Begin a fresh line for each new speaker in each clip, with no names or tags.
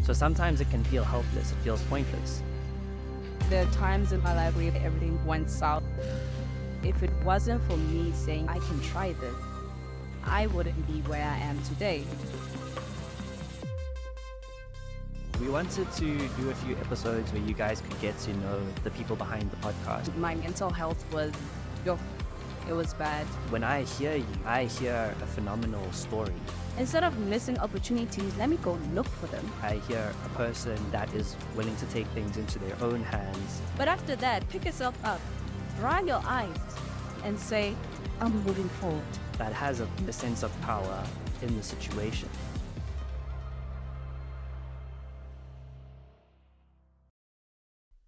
So sometimes it can feel helpless, it feels pointless.
There are times in my life where everything went south. If it wasn't for me saying I can try this, I wouldn't be where I am today.
We wanted to do a few episodes where you guys could get to know the people behind the podcast.
My mental health was, yo, it was bad.
When I hear you, I hear a phenomenal story.
Instead of missing opportunities, let me go look for them.
I hear a person that is willing to take things into their own hands.
But after that, pick yourself up, dry your eyes, and say, I'm moving forward.
That has a sense of power in the situation.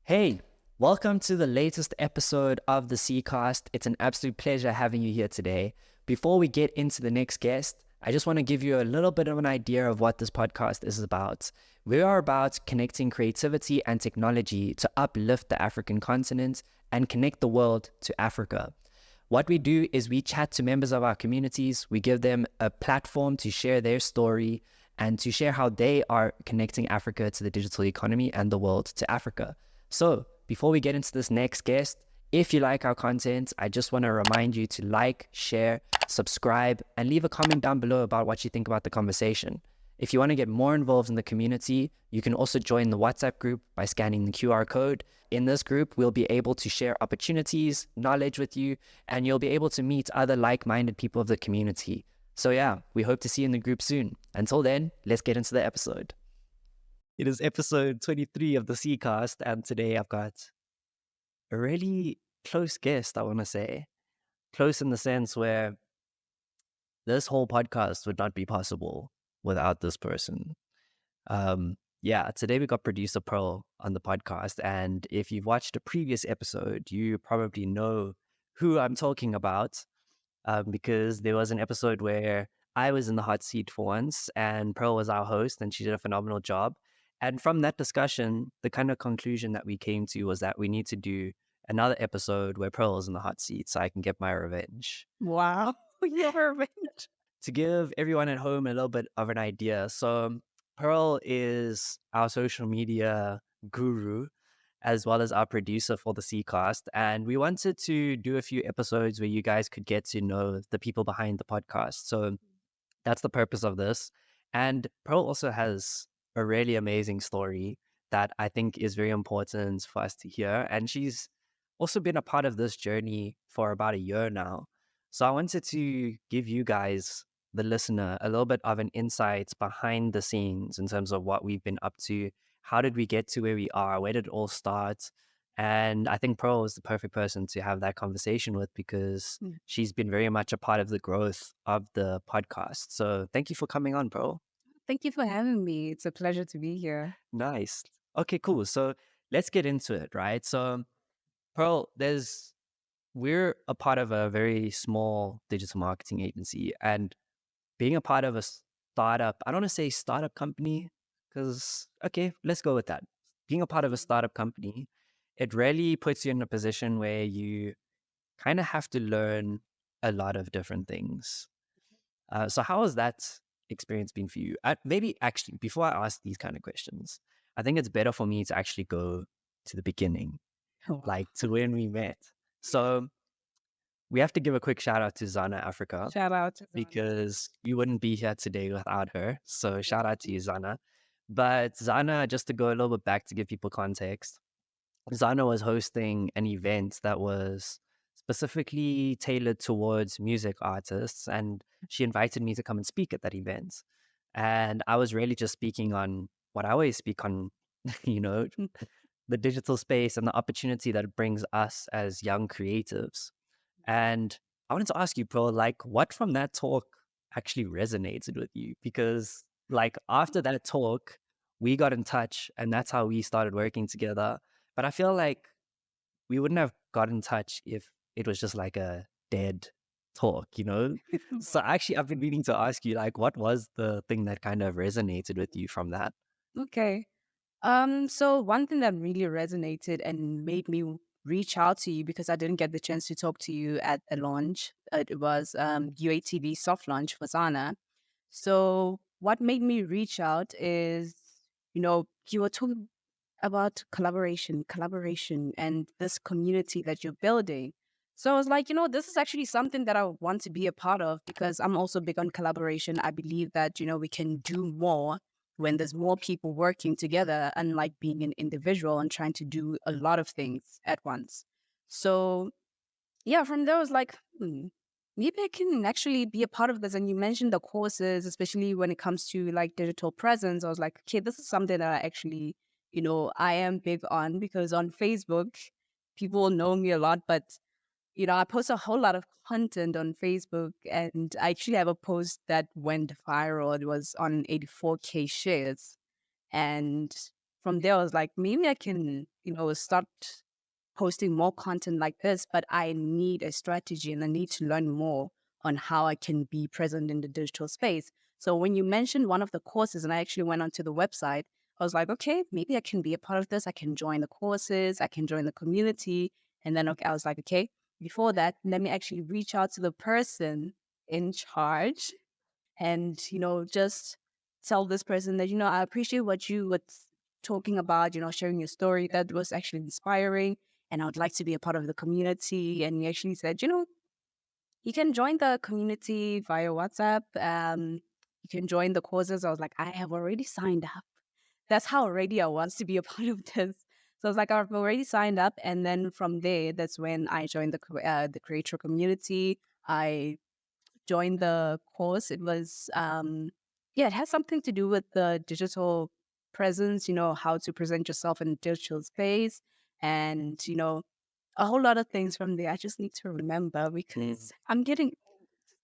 Hey, welcome to the latest episode of the C.Cast. It's an absolute pleasure having you here today. Before we get into the next guest, I just want to give you a little bit of an idea of what this podcast is about. We are about connecting creativity and technology to uplift the African continent and connect the world to Africa. What we do is we chat to members of our communities. We give them a platform to share their story and to share how they are connecting Africa to the digital economy and the world to Africa. So before we get into this next guest, if you like our content, I just want to remind you to like, share, subscribe, and leave a comment down below about what you think about the conversation. If you want to get more involved in the community, you can also join the WhatsApp group by scanning the QR code. In this group, we'll be able to share opportunities, knowledge with you, and you'll be able to meet other like-minded people of the community. So yeah, we hope to see you in the group soon. Until then, let's get into the episode. It is episode 23 of the C.Cast, and today I've got a really close guest, I want to say. Close in the sense where this whole podcast would not be possible without this person. Today we got producer Pearl on the podcast, and if you've watched a previous episode, you probably know who I'm talking about, because there was an episode where I was in the hot seat for once, and Pearl was our host, and she did a phenomenal job. And from that discussion, the kind of conclusion that we came to was that we need to do another episode where Pearl is in the hot seat so I can get my revenge.
Wow, your revenge.
To give everyone at home a little bit of an idea, so Pearl is our social media guru as well as our producer for the C.Cast, and we wanted to do a few episodes where you guys could get to know the people behind the podcast. So that's the purpose of this. And Pearl also has a really amazing story that I think is very important for us to hear. And she's also been a part of this journey for about a year now. So I wanted to give you guys, the listener, a little bit of an insight behind the scenes in terms of what we've been up to. How did we get to where we are? Where did it all start? And I think Pearl is the perfect person to have that conversation with because she's been very much a part of the growth of the podcast. So thank you for coming on, Pearl.
Thank you for having me. It's a pleasure to be here.
Nice. Okay, cool. So let's get into it, right? So Pearl, we're a part of a very small digital marketing agency, and being a part of a startup, I don't want to say startup company because, okay, let's go with that. Being a part of a startup company, it really puts you in a position where you kind of have to learn a lot of different things. So how has that experience been for you? Maybe actually, before I ask these kind of questions, I think it's better for me to actually go to the beginning, like to when we met. So we have to give a quick shout out to Zana Africa
Shout out to Zana.
because we wouldn't be here today without her. So shout out to you, Zana. But Zana, just to go a little bit back to give people context, Zana was hosting an event that was specifically tailored towards music artists, and she invited me to come and speak at that event. And I was really just speaking on what I always speak on, you know, the digital space and the opportunity that it brings us as young creatives. And I wanted to ask you, bro, like what from that talk actually resonated with you? Because like after that talk, we got in touch and that's how we started working together. But I feel like we wouldn't have got in touch if it was just like a dead talk, you know? So actually, I've been meaning to ask you, like, what was the thing that kind of resonated with you from that?
Okay. So one thing that really resonated and made me reach out to you because I didn't get the chance to talk to you at the launch. It was UATV soft launch for Zana. So what made me reach out is you were talking about collaboration, and this community that you're building. So I was like, this is actually something that I want to be a part of because I'm also big on collaboration. I believe that, we can do more when there's more people working together, unlike being an individual and trying to do a lot of things at once. So yeah, from there I was like, maybe I can actually be a part of this. And you mentioned the courses, especially when it comes to like digital presence. I was like, okay, this is something that I actually, I am big on because on Facebook, people know me a lot, but I post a whole lot of content on Facebook, and I actually have a post that went viral. It was on 84K shares. And from there, I was like, maybe I can, start posting more content like this, but I need a strategy and I need to learn more on how I can be present in the digital space. So when you mentioned one of the courses and I actually went onto the website, I was like, okay, maybe I can be a part of this. I can join the courses, I can join the community. And then okay, I was like, okay, before that, let me actually reach out to the person in charge and just tell this person that I appreciate what you were talking about, sharing your story. That was actually inspiring, and I would like to be a part of the community. And he actually said, you can join the community via WhatsApp. You can join the courses. I was like, I have already signed up. That's how ready I was to be a part of this. So I was like, I've already signed up, and then from there, that's when I joined the creator community. I joined the course. It was, yeah, it has something to do with the digital presence, how to present yourself in digital space and, a whole lot of things from there. I just need to remember
Mm.
because I'm getting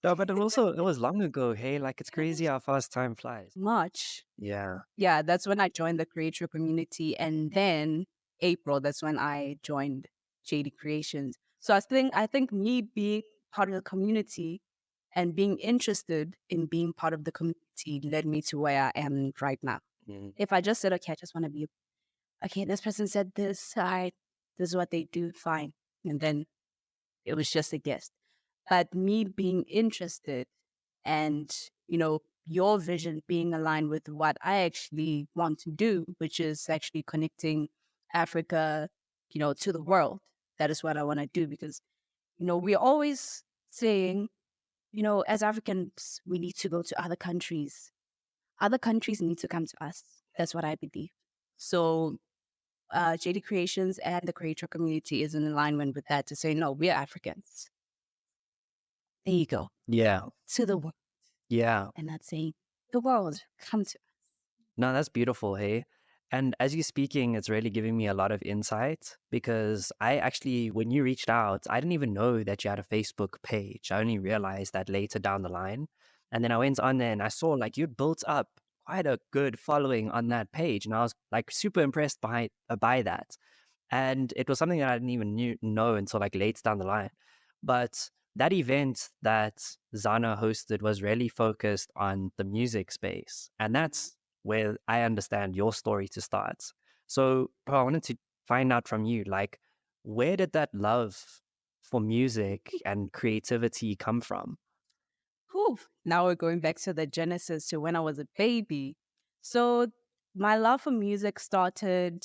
No, but it was long ago. Hey, like it's crazy
old.
how fast time flies.
Much.
Yeah.
Yeah, that's when I joined the creator community. And then April, that's when I joined JD Creations. So I think me being part of the community and being interested in being part of the community led me to where I am right now.
Mm.
If I just said, okay, I just want to be, okay, this person said this, this is what they do, fine. And then it was just a guest. But me being interested and, your vision being aligned with what I actually want to do, which is actually connecting Africa, to the world. That is what I want to do because, we're always saying, as Africans, we need to go to other countries. Other countries need to come to us. That's what I believe. So, JD Creations and the creator community is in alignment with that to say, no, we're Africans. There you go.
Yeah.
To the world.
Yeah.
And not saying the world, come to.
No, that's beautiful, hey. And as you're speaking, it's really giving me a lot of insight because I actually, when you reached out, I didn't even know that you had a Facebook page. I only realized that later down the line. And then I went on there and I saw like you'd built up quite a good following on that page. And I was like super impressed by that. And it was something that I didn't even know until like late down the line. But that event that Zana hosted was really focused on the music space. And that's where I understand your story to start. So, bro, I wanted to find out from you, like, where did that love for music and creativity come from?
Whew. Now we're going back to the genesis to when I was a baby. So my love for music started.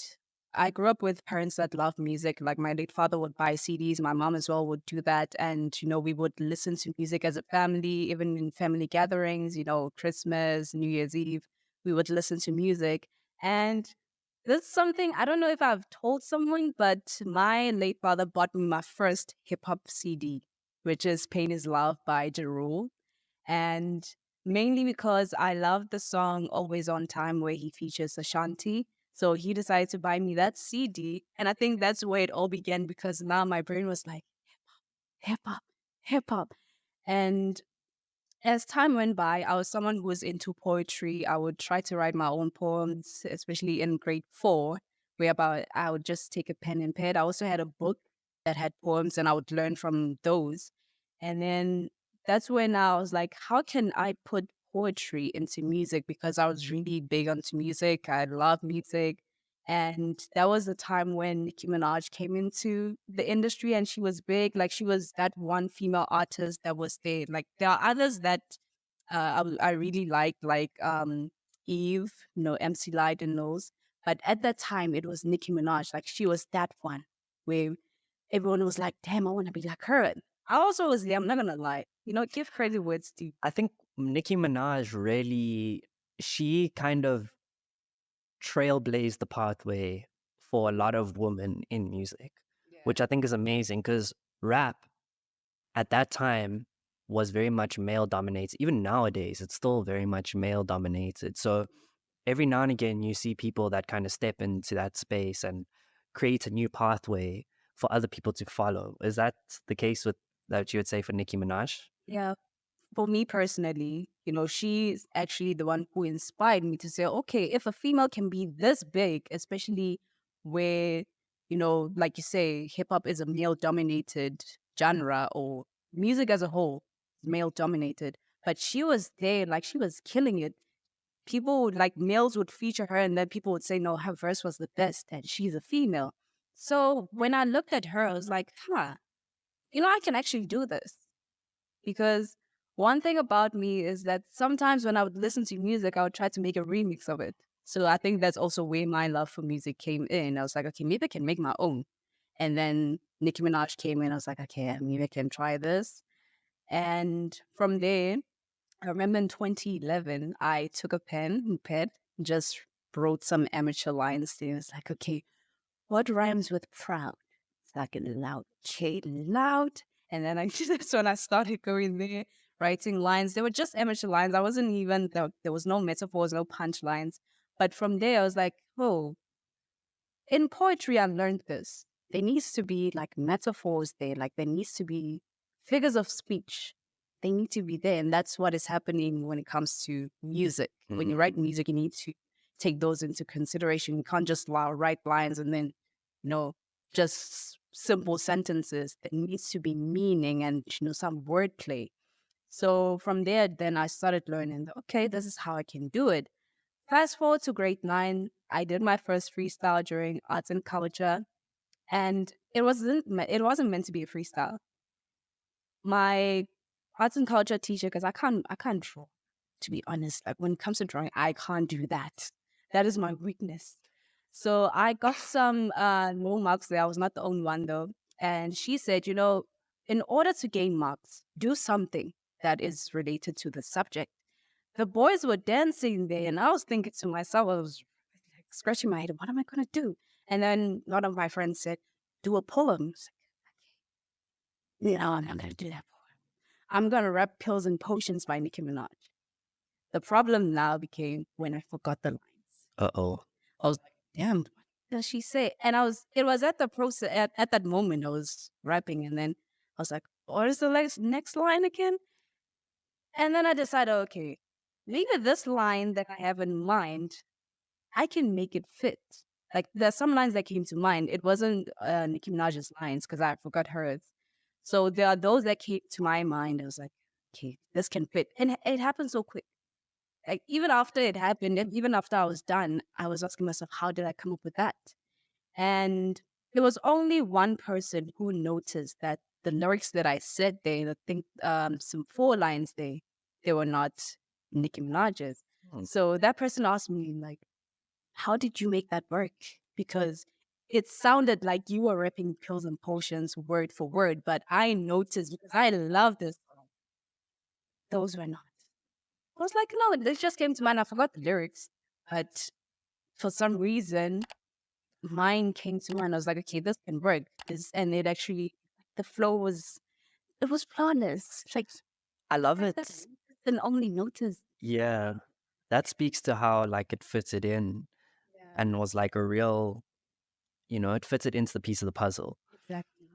I grew up with parents that love music. Like my late father would buy CDs, my mom as well would do that. And, we would listen to music as a family, even in family gatherings, Christmas, New Year's Eve, we would listen to music. And this is something I don't know if I've told someone, but my late father bought me my first hip hop CD, which is Pain is Love by Ja Rule. And mainly because I love the song Always on Time where he features Ashanti. So he decided to buy me that CD. And I think that's where it all began because now my brain was like, hip hop, hip hop. And as time went by, I was someone who was into poetry. I would try to write my own poems, especially in grade 4, whereby I would just take a pen and pad. I also had a book that had poems and I would learn from those. And then that's when I was like, how can I put poetry into music? Because I was really big onto music. I love music. And that was the time when Nicki Minaj came into the industry and she was big. Like she was that one female artist that was there. Like there are others that I really like Eve, MC Light and those. But at that time, it was Nicki Minaj. Like she was that one where everyone was like, damn, I want to be like her. I also was, I'm not going to lie, give crazy words to.
I think Nicki Minaj really, she kind of trailblazed the pathway for a lot of women in music,
Yeah.
which I think is amazing because rap at that time was very much male dominated. Even nowadays, it's still very much male dominated. So every now and again, you see people that kind of step into that space and create a new pathway for other people to follow. Is that the case with that you would say for Nicki Minaj?
Yeah. For me personally, she's actually the one who inspired me to say, okay, if a female can be this big, especially where, like you say, hip hop is a male dominated genre or music as a whole is male dominated. But she was there, like she was killing it. People like males would feature her and then people would say, no, her verse was the best and she's a female. So when I looked at her, I was like, huh, I can actually do this. Because one thing about me is that sometimes when I would listen to music, I would try to make a remix of it. So I think that's also where my love for music came in. I was like, okay, maybe I can make my own. And then Nicki Minaj came in. I was like, okay, maybe I can try this. And from there, I remember in 2011, I took a pen and pad, just wrote some amateur lines there. It's like, okay, what rhymes with proud? It's like loud, okay, loud. And then I that's when I started going there, writing lines. They were just amateur lines. I wasn't even there was no metaphors, no punchlines. But from there, I was like, oh, in poetry, I learned this. There needs to be like metaphors there, like there needs to be figures of speech. They need to be there. And that's what is happening when it comes to music. When you write music, you need to take those into consideration. You can't just write lines and then, just simple sentences. There needs to be meaning and, some wordplay. So from there, then I started learning, okay, this is how I can do it. Fast forward to grade 9, I did my first freestyle during arts and culture, and it wasn't meant to be a freestyle. My arts and culture teacher, because I can't draw, to be honest. Like when it comes to drawing, I can't do that. That is my weakness. So I got some low marks there. I was not the only one though, and she said, in order to gain marks, do something that is related to the subject. The boys were dancing there, and I was thinking to myself, I was like scratching my head, what am I going to do? And then one of my friends said, do a poem. I was like, no, I'm not going to do that poem. I'm going to rap Pills and Potions by Nicki Minaj. The problem now became when I forgot the lines.
Uh-oh.
I was like, damn, what does she say? And it was at the process, at that moment I was rapping, and then I was like, what is the next line again? And then I decided, okay, maybe this line that I have in mind, I can make it fit. Like there's some lines that came to mind. It wasn't Nicki Minaj's lines because I forgot hers. So there are those that came to my mind. I was like, okay, this can fit. And it happened so quick. Like even after it happened, and even after I was done, I was asking myself, how did I come up with that? And there was only one person who noticed that the lyrics that I said there, I think some 4 lines they were not Nicki Minaj's.
Hmm.
So that person asked me like, how did you make that work? Because it sounded like you were rapping Pills and Potions word for word, but I noticed because I love this song, those were not. I was like, no, this just came to mind. I forgot the lyrics, but for some reason, mine came to mind. I was like, okay, this can work. And it actually, the flow it was flawless. It's like,
I love
I
it.
didn't only notice.
Yeah. That speaks to how like it fitted in
Yeah,
and was like a real, it fitted into the piece of the puzzle.
exactly.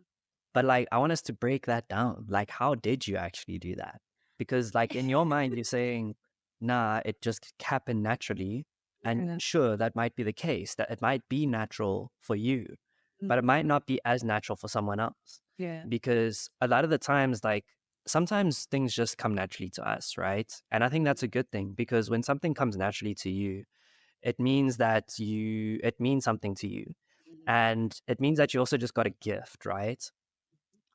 But like I want us to break that down. Like how did you actually do that? Because like in your mind you're saying, nah, it just happened naturally. And
Yeah.
sure, that might be the case, that it might be natural for you, but it might not be as natural for someone else.
Yeah.
Because a lot of the times, like sometimes things just come naturally to us, right? And I think that's a good thing because when something comes naturally to you, it means something to you. And it means that you also just got a gift, right?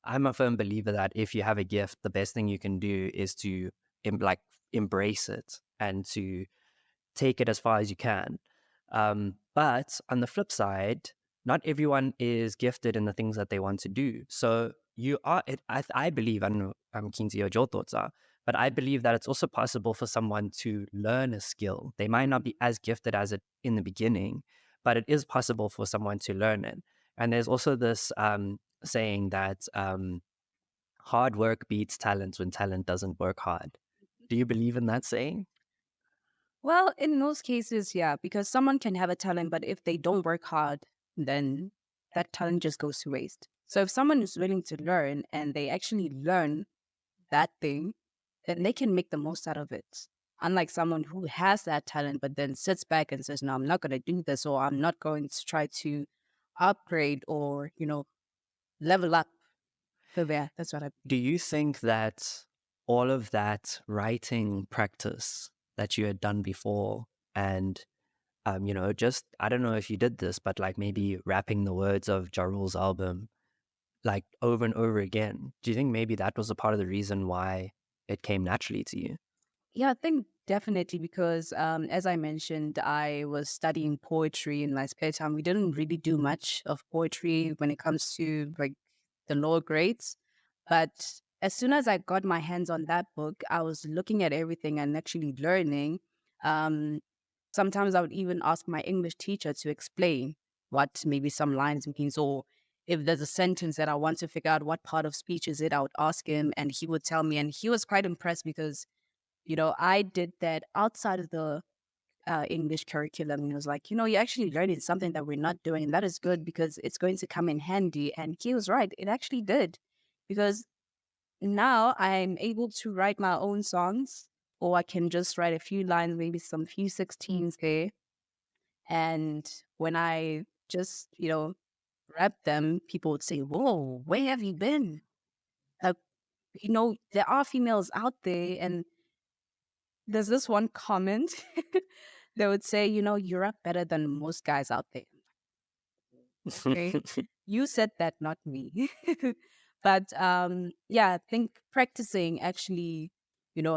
I'm a firm believer that if you have a gift, the best thing you can do is to like embrace it and to take it as far as you can. But on the flip side, not everyone is gifted in the things that they want to do. So you are, I believe, I don't know, I'm keen to hear what your thoughts are, but I believe that it's also possible for someone to learn a skill. They might not be as gifted as it in the beginning, but it is possible for someone to learn it. And there's also this saying that hard work beats talent when talent doesn't work hard. Do you believe in that saying?
Well, in most cases, yeah, because someone can have a talent, but if they don't work hard, then that talent just goes to waste. So if someone is willing to learn and they actually learn that thing, then they can make the most out of it. Unlike someone who has that talent, but then sits back and says, no, I'm not going to do this, or I'm not going to try to upgrade or, level up. So yeah, that's what I
Do
believe.
you think that all of that writing practice that you had done before and just I don't know if you did this, but like maybe rapping the words of Ja Rule's album like over and over again, do you think maybe that was a part of the reason why it came naturally to you?
Yeah, I think definitely because, as I mentioned, I was studying poetry in my spare time. We didn't really do much of poetry when it comes to like the lower grades. But as soon as I got my hands on that book, I was looking at everything and actually learning. Um, Sometimes I would even ask my English teacher to explain what maybe some lines means, or if there's a sentence that I want to figure out what part of speech is it, I would ask him and he would tell me. And he was quite impressed because I did that outside of the English curriculum. And he was like, you're actually learning something that we're not doing. And that is good because it's going to come in handy. And he was right. It actually did. Because now I'm able to write my own songs, or I can just write a few lines, maybe some few 16s there. And when I just, rap them, people would say, whoa, where have you been? Like, there are females out there, and there's this one comment that would say, you're up better than most guys out there. Okay. You said that, not me. But yeah, I think practicing actually,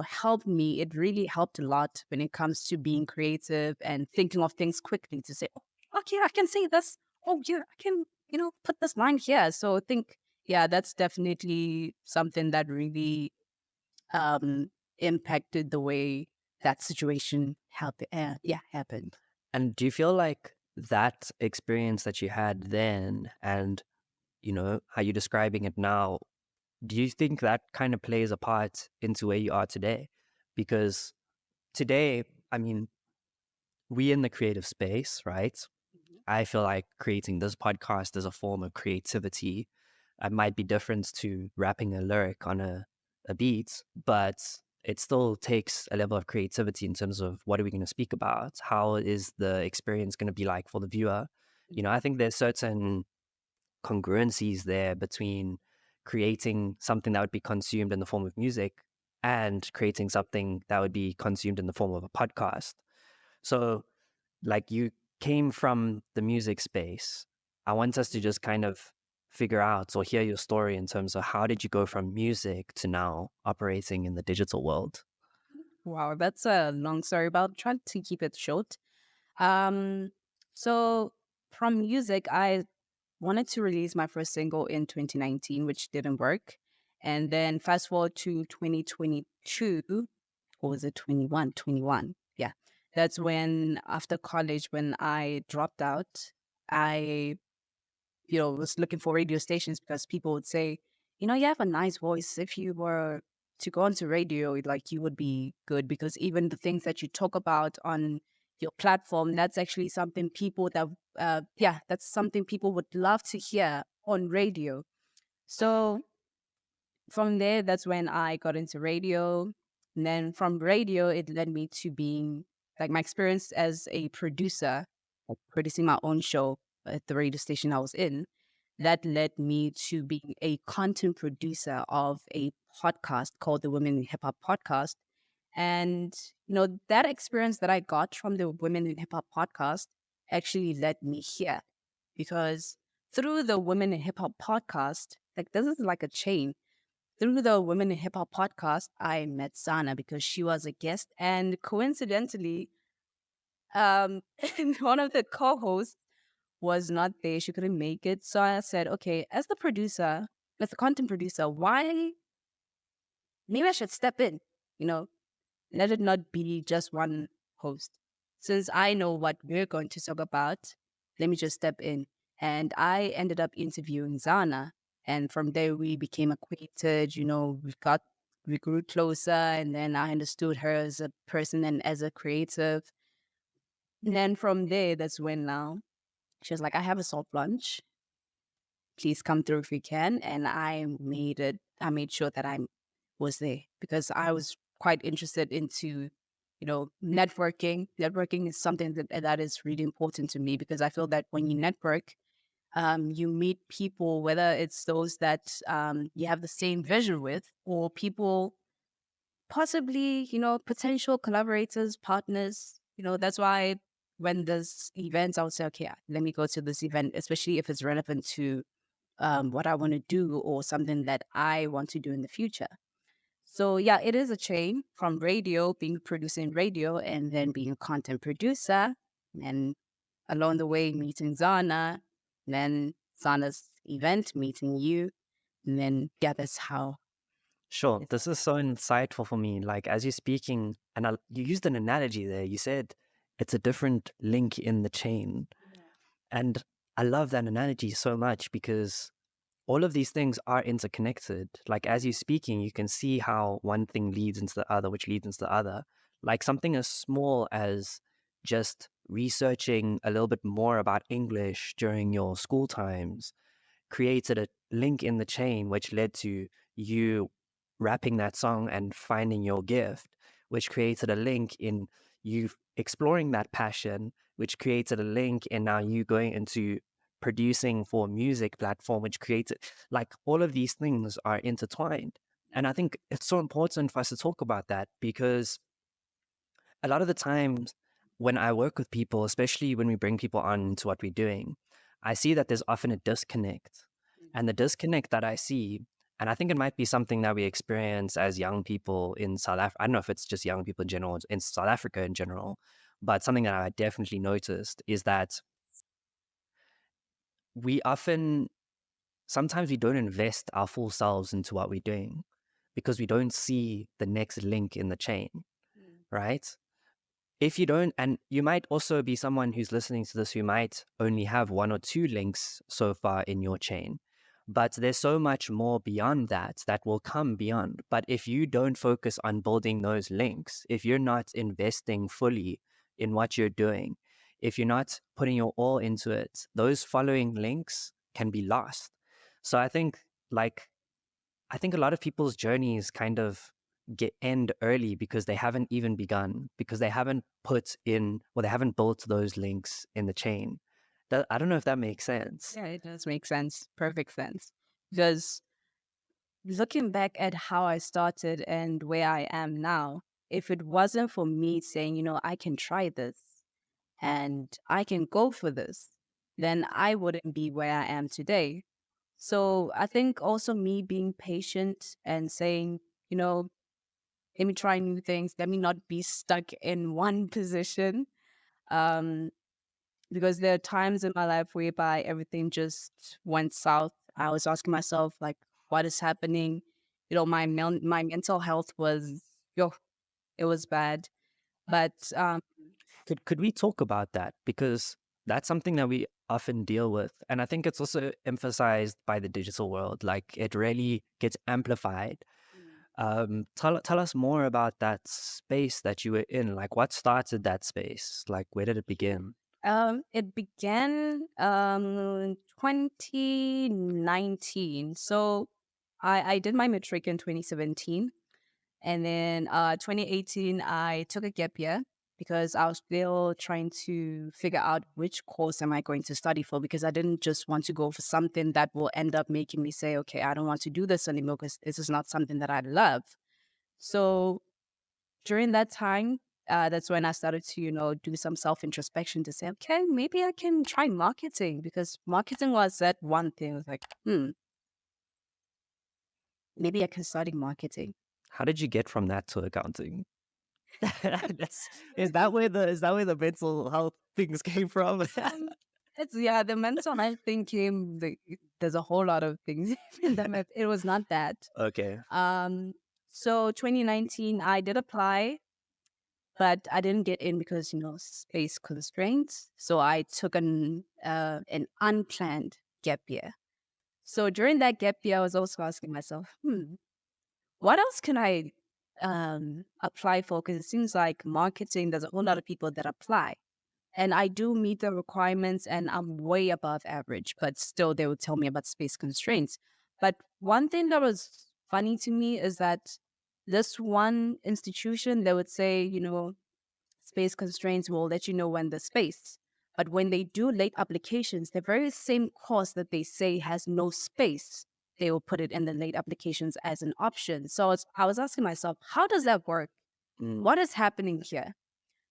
helped me. It really helped a lot when it comes to being creative and thinking of things quickly to say, oh, okay, I can say this. Oh, yeah, I can, put this line here. So I think, yeah, that's definitely something that really um, impacted the way that situation happened.
And do you feel like that experience that you had then and how you're describing it now, do you think that kind of plays a part into where you are today? Because today, I mean, we in the creative space, right?
Mhm.
I feel like creating this podcast is a form of creativity. It might be different to rapping a lyric on a beat, but it still takes a level of creativity in terms of what are we going to speak about? How is the experience going to be like for the viewer? I think there's certain congruencies there between creating something that would be consumed in the form of music and creating something that would be consumed in the form of a podcast. So, like, you came from the music space. I want us to just kind of figure out or hear your story in terms of how did you go from music to now operating in the digital world?
Wow, that's a long story, but I'll try to keep it short. Um, so from music, I wanted to release my first single in 2019, which didn't work. And then fast forward to 2022, or was it 21? 21. Yeah. That's when, after college, when I dropped out, I was looking for radio stations because people would say, you have a nice voice. If you were to go onto radio, like you would be good because even the things that you talk about on your platform, that's actually something people that's something people would love to hear on radio. So from there, that's when I got into radio. And then from radio, it led me to being like my experience as a producer, like producing my own show at the radio station I was in. That led me to being a content producer of a podcast called the Women in Hip Hop Podcast. And, that experience that I got from the Women in Hip Hop podcast actually led me here because through the Women in Hip Hop podcast, like this is like a chain. Through the Women in Hip Hop podcast, I met Sana because she was a guest. And coincidentally, And one of the co-hosts was not there. She couldn't make it. So I said, okay, as the producer, as the content producer, why maybe I should step in, you know, let it not be just one host. Since I know what we're going to talk about, let me just step in. And I ended up interviewing Zana. And from there, we became acquainted. We grew closer. And then I understood her as a person and as a creative. And then from there, that's when now she was like, I have a salt lunch. Please come through if you can. And I made it. I made sure that I was there because I was quite interested into, networking. Networking is something that is really important to me because I feel that when you network, you meet people, whether it's those that you have the same vision with, or people possibly, potential collaborators, partners. That's why when there's events, I would say, okay, let me go to this event, especially if it's relevant to what I want to do or something that I want to do in the future. So yeah, it is a chain from radio, being producing radio, and then being a content producer, and along the way meeting Zana, then Zana's event, meeting you, and then yeah, that's how
Sure,
it's
this is so insightful for me. Like as you're speaking, and you used an analogy there. You said it's a different link in the chain, and I love that analogy so much because all of these things are interconnected. Like as you're speaking, you can see how one thing leads into the other, which leads into the other. Like something as small as just researching a little bit more about English during your school times created a link in the chain, which led to you rapping that song and finding your gift, which created a link in you exploring that passion, which created a link in now you going into producing for a music platform, which created like all of these things are intertwined. And I think it's so important for us to talk about that because a lot of the times when I work with people, especially when we bring people on to what we're doing, I see that there's often a disconnect. And the disconnect that I see, and I think it might be something that we experience as young people in South Africa. I don't know if it's just young people in general, in South Africa in general, but something that I definitely noticed is that we often, sometimes we don't invest our full selves into what we're doing because we don't see the next link in the chain, right? If you don't, and you might also be someone who's listening to this who might only have one or two links so far in your chain, but there's so much more beyond that that will come beyond. But if you don't focus on building those links, if you're not investing fully in what you're doing, if you're not putting your all into it, those following links can be lost. So like I think a lot of people's journeys kind of get end early because they haven't even begun, because they haven't put in or they haven't built those links in the chain. I don't know if that makes sense.
yeah, it does make sense, perfect sense. Because looking back at how I started and where I am now, if it wasn't for me saying, I can try this and I can go for this, then I wouldn't be where I am today. So I think also me being patient and saying, you know, let me try new things, let me not be stuck in one position. Um, because there are times in my life whereby everything just went south. I was asking myself, like, what is happening? My mental health was, yo, it was bad. But
Could we talk about that? Because that's something that we often deal with. And I think it's also emphasized by the digital world. Like it really gets amplified. Tell us more about that space that you were in. Like what started that space? Like where did it begin?
it began 2019. So I did my matric in 2017. And then 2018, I took a gap year because I was still trying to figure out which course am I going to study for because I didn't just want to go for something that will end up making me say, okay, I don't want to do this anymore because this is not something that I love. So during that time, that's when I started to, do some self introspection to say, okay, maybe I can try marketing because marketing was that one thing. I was like, maybe I can study marketing.
How did you get from that to accounting? Is that where the mental health things came from?
Um, it's yeah, the mental health thing came. There's a whole lot of things in that. It was not that.
Okay.
Um, so 2019, I did apply, but I didn't get in because space constraints. So I took an unplanned gap year. So during that gap year, I was also asking myself, what else can I apply for? Because it seems like marketing, there's a whole lot of people that apply. And I do meet the requirements and I'm way above average, but still they would tell me about space constraints. But one thing that was funny to me is that this one institution, they would say, space constraints will let you know when the space. But when they do late applications, the very same course that they say has no space, they will put it in the late applications as an option. So I was asking myself, how does that work?
Mm.
What is happening here?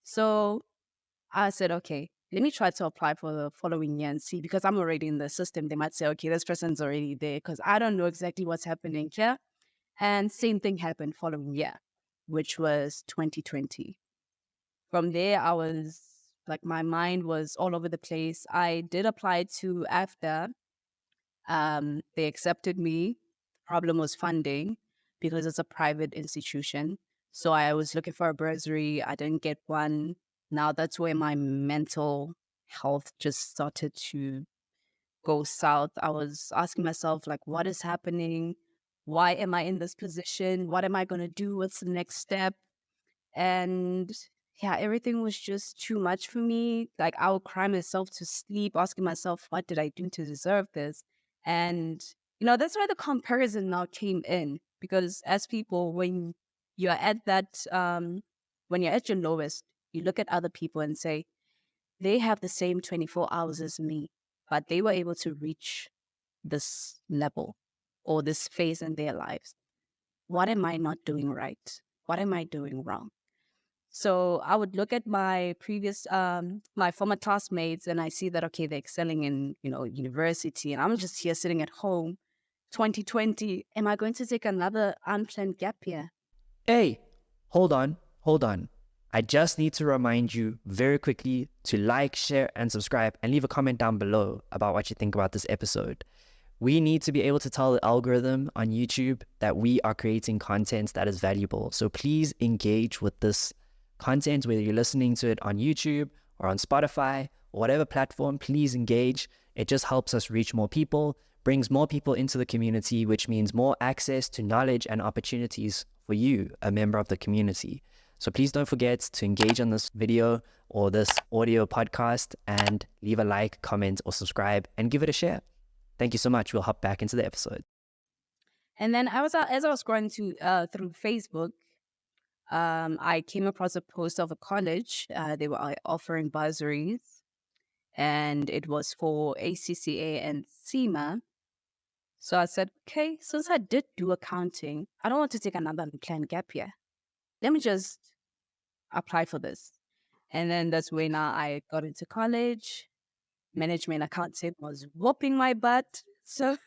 So I said, okay, let me try to apply for the following year and see because I'm already in the system. They might say, okay, this person's already there because I don't know exactly what's happening here. And same thing happened following year, which was 2020. From there, I was like, my mind was all over the place. I did apply to AFDA. They accepted me. Problem was funding because it's a private institution. So I was looking for a bursary. I didn't get one. Now that's where my mental health just started to go south. I was asking myself, like, what is happening? Why am I in this position? What am I going to do? What's the next step? And yeah, everything was just too much for me. Like I would cry myself to sleep, asking myself, what did I do to deserve this? And that's where the comparison now came in. Because as people, you're at that when you're at your lowest, you look at other people and say, they have the same 24 hours as me, but they were able to reach this level or this phase in their lives. What am I not doing right? What am I doing wrong? So I would look at my my former classmates, and I see that okay, they're excelling in university, and I'm just here sitting at home. 2020, am I going to take another unplanned gap year?
Hey, hold on. I just need to remind you very quickly to like, share, and subscribe, and leave a comment down below about what you think about this episode. We need to be able to tell the algorithm on YouTube that we are creating content that is valuable. So please engage with this content, whether you're listening to it on YouTube or on Spotify or whatever platform, please engage. It just helps us reach more people, brings more people into the community, which means more access to knowledge and opportunities for you, a member of the community. So please don't forget to engage on this video or this audio podcast and leave a like, comment, or subscribe and give it a share. Thank you so much. We'll hop back into the episode.
And then as I was scrolling through Facebook, I came across a post of a college. They were offering bursaries, and it was for ACCA and SEMA. So I said, okay, since I did do accounting, I don't want to take another unplanned gap year. Let me just apply for this. And then that's when I got into college. Management accounting was whooping my butt. So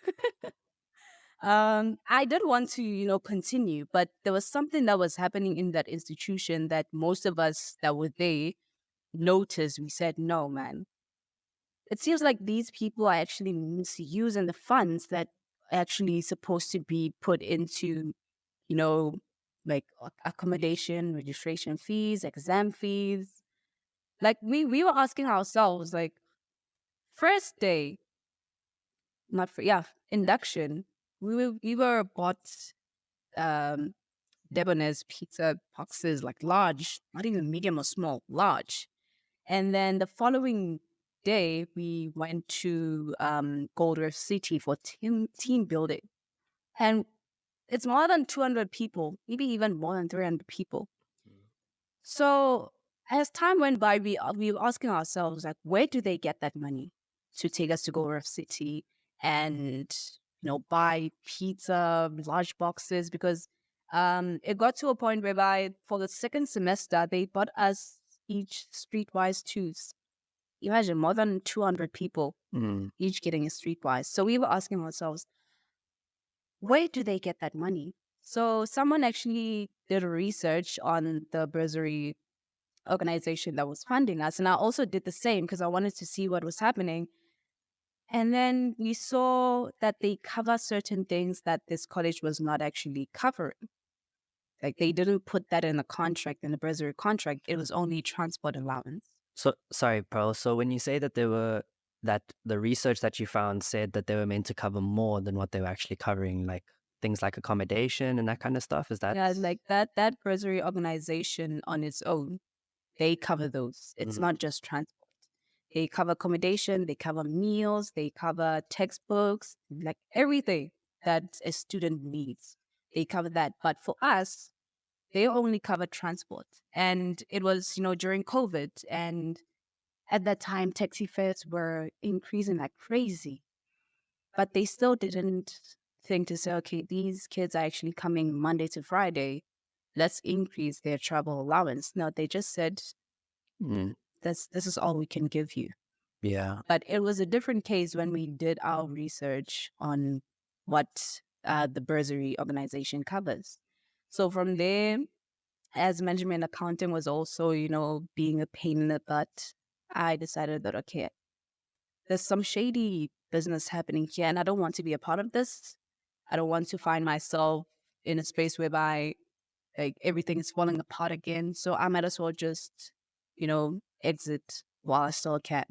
I did want to, continue, but there was something that was happening in that institution that most of us that were there noticed. We said, no, man. It seems like these people are actually misusing the funds that are actually supposed to be put into, you know, like accommodation, registration fees, exam fees. Like we were asking ourselves, like, first day, not for yeah, induction. We were bought um Debonair's pizza boxes, like large, not even medium or small, large. And then the following day, we went to Gold Reef City for team building. And it's more than 200 people, maybe even more than 300 people. So as time went by, we were asking ourselves, like, where do they get that money to take us to Gold Reef City and buy pizza, large boxes? Because it got to a point whereby for the second semester they bought us each streetwise twos. Imagine more than 200 people
Mm.
each getting a streetwise. So we were asking ourselves, where do they get that money? So someone actually did research on the bursary organization that was funding us. And I also did the same because I wanted to see what was happening. And then we saw that they cover certain things that this college was not actually covering. Like they didn't put that in the contract, in the bursary contract. It was only transport allowance.
So sorry, Pearl. So when you say that that the research that you found said that they were meant to cover more than what they were actually covering, like things like accommodation and that kind of stuff, is that?
Yeah, like that bursary organization on its own, they cover those. It's
Mhm.
not just transport. They cover accommodation, they cover meals, they cover textbooks, like everything that a student needs. They cover that. But for us, they only cover transport. And it was, during COVID. And at that time, taxi fares were increasing like crazy. But they still didn't think to say, okay, these kids are actually coming Monday to Friday. Let's increase their travel allowance. No, they just said,
Mm,
this is all we can give you.
yeah.
But it was a different case when we did our research on what the bursary organization covers. So from there, as management accounting was also, being a pain in the butt, I decided that, okay, there's some shady business happening here, and I don't want to be a part of this. I don't want to find myself in a space whereby like everything is falling apart again. So I might as well just, exit while I still can.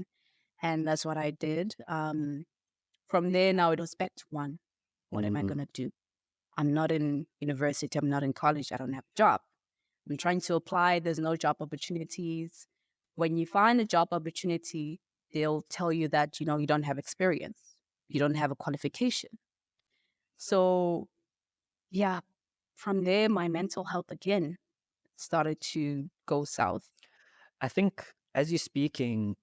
And that's what I did. From there, now it was back to one. What am I
Mm,
going to do? I'm not in university. I'm not in college. I don't have a job. I'm trying to apply. There's no job opportunities. When you find a job opportunity, they'll tell you that, you don't have experience. You don't have a qualification. So, yeah, from there, my mental health again started to go south.
I think as you're speaking,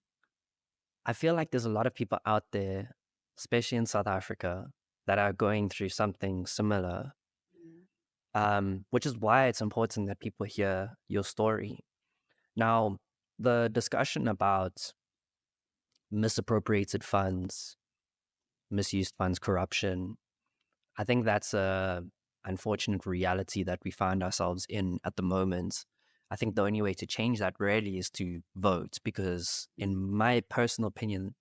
I feel like there's a lot of people out there, especially in South Africa, that are going through something similar. Which is why it's important that people hear your story. Now, the discussion about misappropriated funds, misused funds, corruption, I think that's a unfortunate reality that we find ourselves in at the moment. I think the only way to change that really is to vote, because in my personal opinion,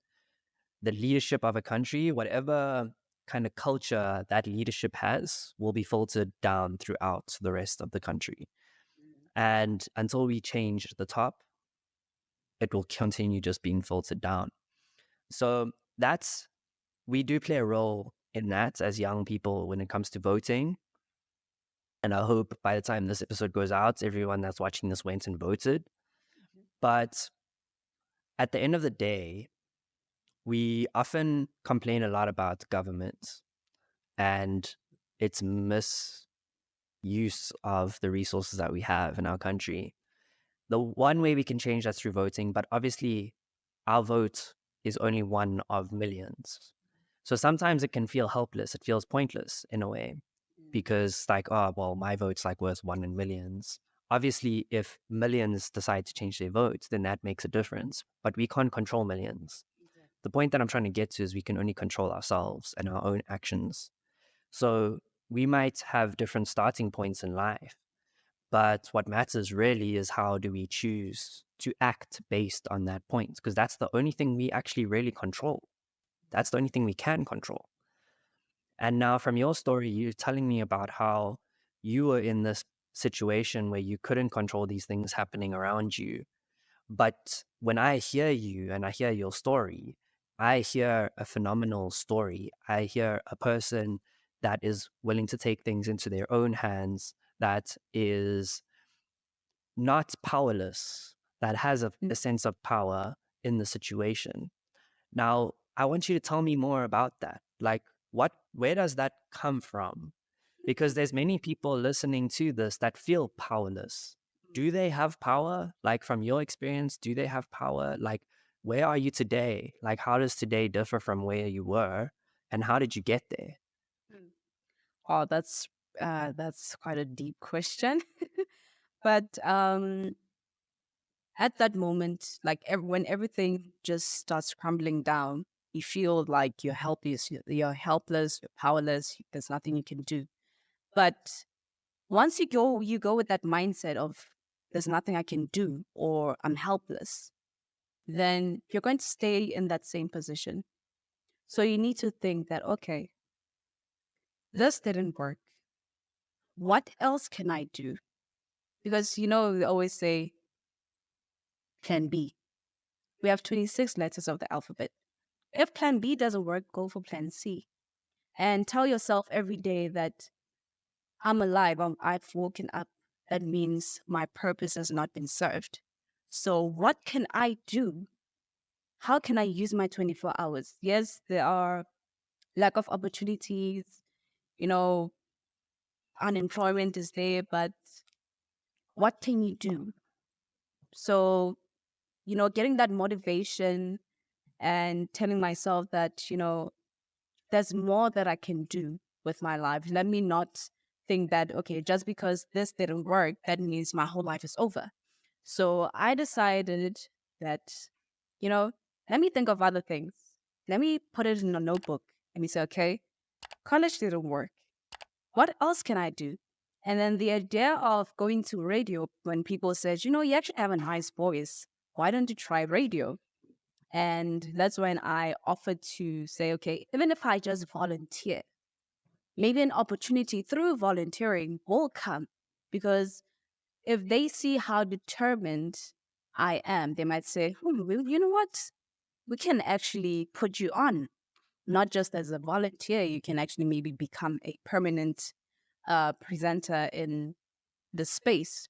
the leadership of a country, whatever kind of culture that leadership has, will be filtered down throughout the rest of the country. And until we change the top, it will continue just being filtered down. So that's, we do play a role in that as young people when it comes to voting. And I hope by the time this episode goes out, everyone that's watching this went and voted. But at the end of the day, we often complain a lot about government and its misuse of the resources that we have in our country. The one way we can change that's through voting, but obviously our vote is only one of millions. So sometimes it can feel helpless. It feels pointless in a way, because like, oh, well, my vote's like worth one in millions. Obviously, if millions decide to change their vote, then that makes a difference. But we can't control millions. The point that I'm trying to get to is we can only control ourselves and our own actions. So we might have different starting points in life, but what matters really is how do we choose to act based on that point? Because that's the only thing we actually really control. That's the only thing we can control. And now, from your story, you're telling me about how you were in this situation where you couldn't control these things happening around you. But when I hear you and I hear your story, I hear a phenomenal story. I hear a person that is willing to take things into their own hands, that is not powerless, that has a sense of power in the situation. Now, I want you to tell me more about that. Like, where does that come from? Because there's many people listening to this that feel powerless. Do they have power? Like, from your experience, do they have power? Like, where are you today? Like, how does today differ from where you were? And how did you get there?
Oh, that's quite a deep question. But at that moment, like when everything just starts crumbling down, you feel like you're helpless, you're helpless, you're powerless. There's nothing you can do. But Once you go with that mindset of there's nothing I can do or I'm helpless, then you're going to stay in that same position. So you need to think that, okay, this didn't work. What else can I do? Because, we always say plan B. We have 26 letters of the alphabet. If plan B doesn't work, go for plan C. And tell yourself every day that I'm alive, I've woken up. That means my purpose has not been served. So, what can I do? How can I use my 24 hours? Yes, there are lack of opportunities, you know, unemployment is there, but what can you do? So, getting that motivation and telling myself that, there's more that I can do with my life. Let me not think that, okay, just because this didn't work, that means my whole life is over. So I decided that, you know, let me think of other things. Let me put it in a notebook. Let me say, okay, college didn't work. What else can I do? And then the idea of going to radio when people said, you actually have a nice voice. Why don't you try radio? And that's when I offered to say, okay, even if I just volunteer, maybe an opportunity through volunteering will come. Because if they see how determined I am, they might say, well, you know what? We can actually put you on, not just as a volunteer. You can actually maybe become a permanent presenter in the space.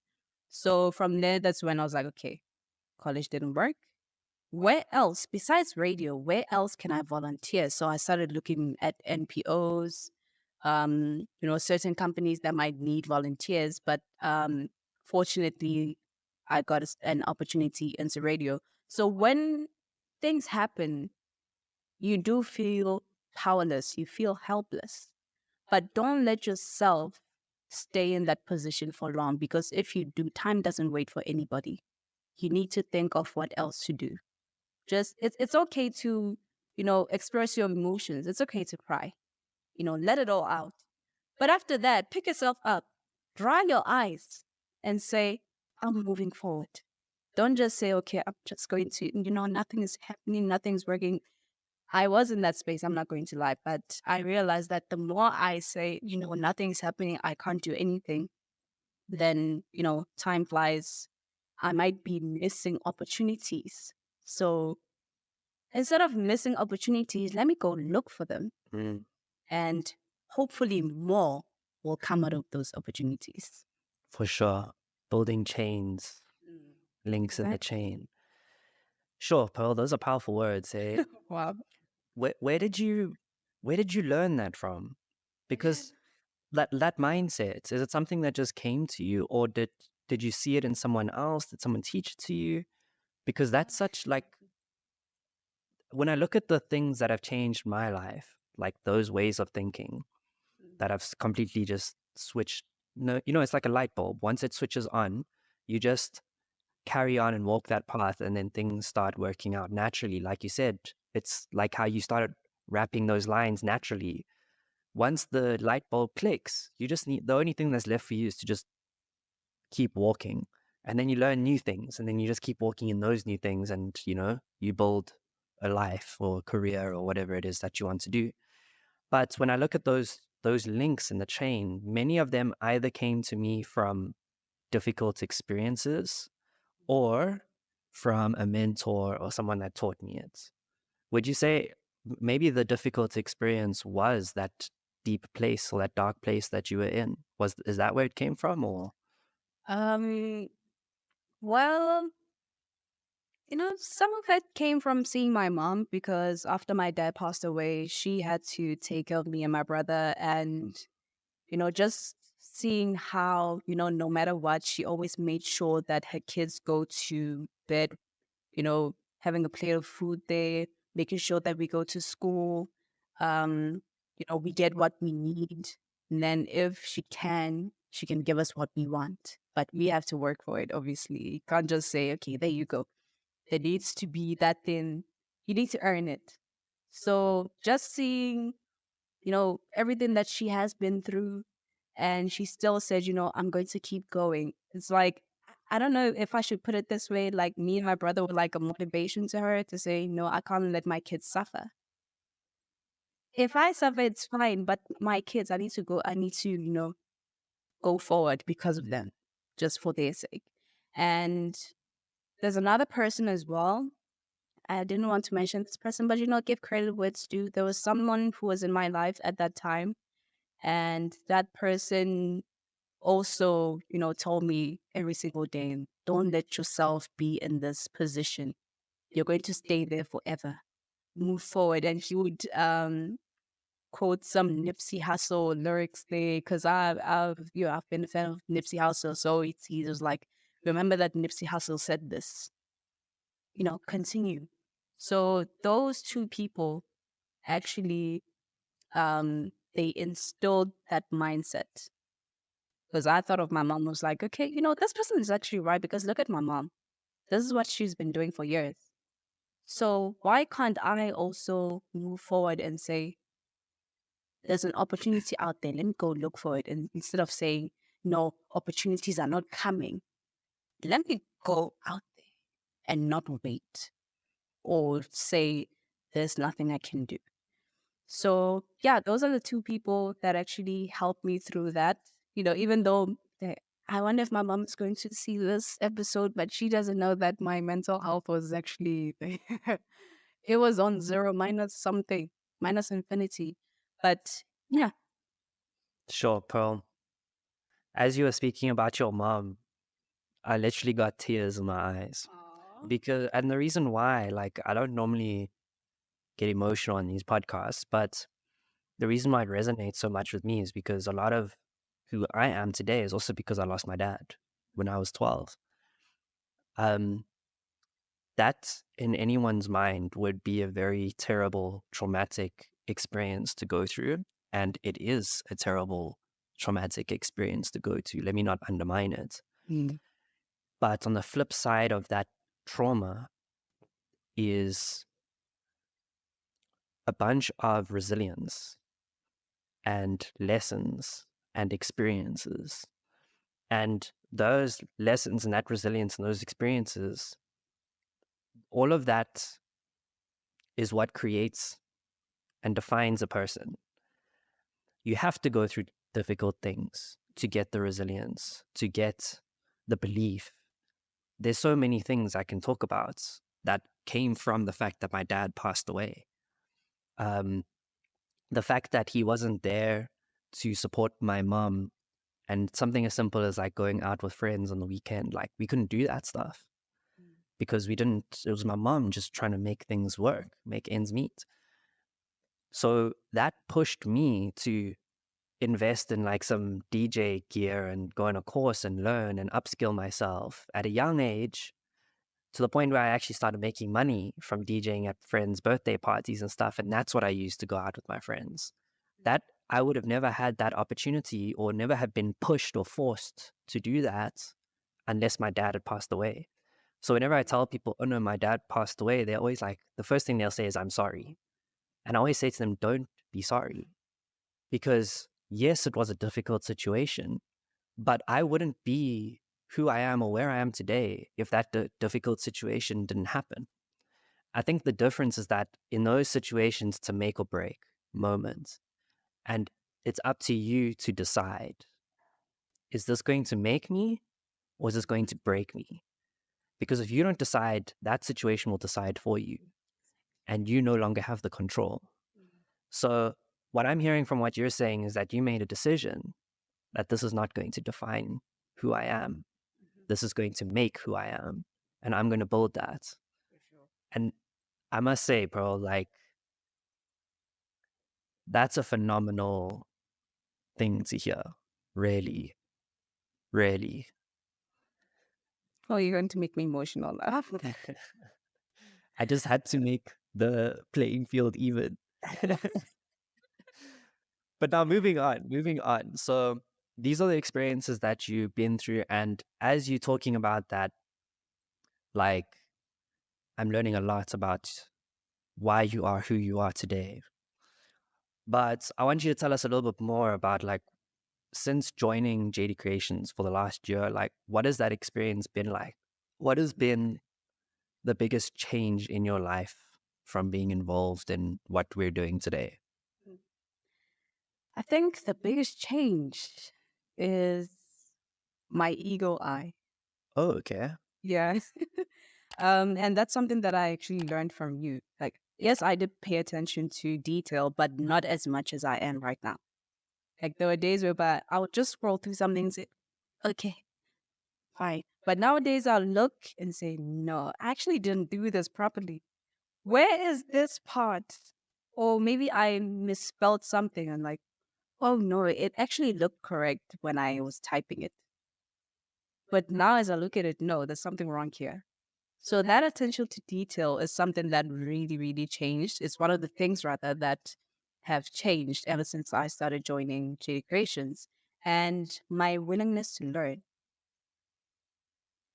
So from there, that's when I was like, okay, college didn't work. Where else, besides radio, where else can I volunteer? So I started looking at NPOs, certain companies that might need volunteers. But fortunately, I got an opportunity into radio. So when things happen, you do feel powerless, you feel helpless. But don't let yourself stay in that position for long, because if you do, time doesn't wait for anybody. You need to think of what else to do. Just it's okay to, express your emotions. It's okay to cry. Let it all out. But after that, pick yourself up, dry your eyes, and say, I'm moving forward. Don't just say, okay, I'm just going to, nothing is happening, nothing's working. I was in that space, I'm not going to lie, but I realized that the more I say, nothing's happening, I can't do anything, then, time flies. I might be missing opportunities. So instead of missing opportunities, let me go look for them.
Mm,
And hopefully more will come out of those opportunities.
for sure. Building chains,
Mm.
links in the
Exactly.
chain. Sure, Pearl, those are powerful words, eh?
Wow.
Where did you learn that from? Because that mindset, is it something that just came to you, or did you see it in someone else? Did someone teach it to you? Because that's such like, when I look at the things that have changed my life, like those ways of thinking that have completely just switched. No, it's like a light bulb. Once it switches on, you just carry on and walk that path, and then things start working out naturally. Like you said, it's like how you started rapping those lines naturally. Once the light bulb clicks, you just need, the only thing that's left for you is to just keep walking, and then you learn new things, and then you just keep walking in those new things, and you build a life or a career or whatever it is that you want to do. But when I look at those links in the chain, many of them either came to me from difficult experiences or from a mentor or someone that taught me it. Would you say maybe the difficult experience was that deep place or that dark place that you were in? Is that where it came from, or?
Um, well, some of it came from seeing my mom, because after my dad passed away, she had to take care of me and my brother. And, just seeing how, no matter what, she always made sure that her kids go to bed, having a plate of food there, making sure that we go to school, we get what we need. And then if she can give us what we want. But we have to work for it, obviously. You can't just say, okay, there you go. There needs to be that thing. You need to earn it. So just seeing, everything that she has been through, And she still said, I'm going to keep going. It's like, I don't know if I should put it this way, like me and my brother were like a motivation to her to say, no, I can't let my kids suffer. If I suffer, it's fine, but my kids, I need to, go forward because of them, just for their sake. And there's another person as well. I didn't want to mention this person, but give credit where it's due. There was someone who was in my life at that time, and that person also, told me every single day, don't let yourself be in this position. You're going to stay there forever. Move forward. And he would quote some Nipsey Hussle lyrics there because I've been a fan of Nipsey Hussle. So he was like, remember that Nipsey Hussle said this, continue. So those two people actually they instilled that mindset. Because I thought of my mom was like, okay, this person is actually right because look at my mom. This is what she's been doing for years. So why can't I also move forward and say, there's an opportunity out there. Let me go look for it. And instead of saying, no, opportunities are not coming, let me go out there and not wait or say, there's nothing I can do. So yeah, those are the two people that actually helped me through that. Even though I wonder if my mom is going to see this episode, but she doesn't know that my mental health was actually it was on zero minus something, minus infinity. But yeah.
Sure, Pearl. As you were speaking about your mom, I literally got tears in my eyes.
Aw.
And the reason why, like, I don't normally get emotional on these podcasts, but the reason why it resonates so much with me is because a lot of who I am today is also because I lost my dad when I was 12. Um, that in anyone's mind would be a very terrible, traumatic experience to go through. And it is a terrible, traumatic experience to go to. Let me not undermine it.
Mm.
But on the flip side of that trauma is a bunch of resilience and lessons and experiences. And those lessons and that resilience and those experiences, all of that is what creates and defines a person. You have to go through difficult things to get the resilience, to get the belief. There's so many things I can talk about that came from the fact that my dad passed away. Um, the fact that he wasn't there to support my mom and something as simple as like going out with friends on the weekend, like we couldn't do that stuff because we didn't, it was my mom just trying to make things work, make ends meet. So that pushed me to invest in like some DJ gear and go on a course and learn and upskill myself at a young age to the point where I actually started making money from DJing at friends' birthday parties and stuff. And that's what I used to go out with my friends. That I would have never had that opportunity or never have been pushed or forced to do that unless my dad had passed away. So whenever I tell people, oh no, my dad passed away, they're always like, the first thing they'll say is, I'm sorry. And I always say to them, don't be sorry. Because yes, it was a difficult situation, but I wouldn't be who I am or where I am today if that difficult situation didn't happen. I think the difference is that in those situations, it's a make or break moment. And it's up to you to decide, is this going to make me or is this going to break me? Because if you don't decide, that situation will decide for you and you no longer have the control. So what I'm hearing from what you're saying is that you made a decision that this is not going to define who I am. This is going to make who I am. And I'm going to build that. And I must say, bro, like, that's a phenomenal thing to hear. Really, really.
Oh, you're going to make me emotional now.
I just had to make the playing field even. But now moving on. So these are the experiences that you've been through. And as you're talking about that, like, I'm learning a lot about why you are who you are today. But I want you to tell us a little bit more about like since joining JD Creations for the last year, like what has that experience been like? What has been the biggest change in your life from being involved in what we're doing today?
I think the biggest change is my ego eye.
Oh, okay.
Yes. And that's something that I actually learned from you. Like, yes, I did pay attention to detail, but not as much as I am right now. Like, there were days where but I would just scroll through something and say, okay, fine. But nowadays I'll look and say, no, I actually didn't do this properly. Where is this part? Or maybe I misspelled something and like, oh no, it actually looked correct when I was typing it. But now as I look at it, no, there's something wrong here. So that attention to detail is something that really, really changed. It's one of the things rather that have changed ever since I started joining JD Creations and my willingness to learn.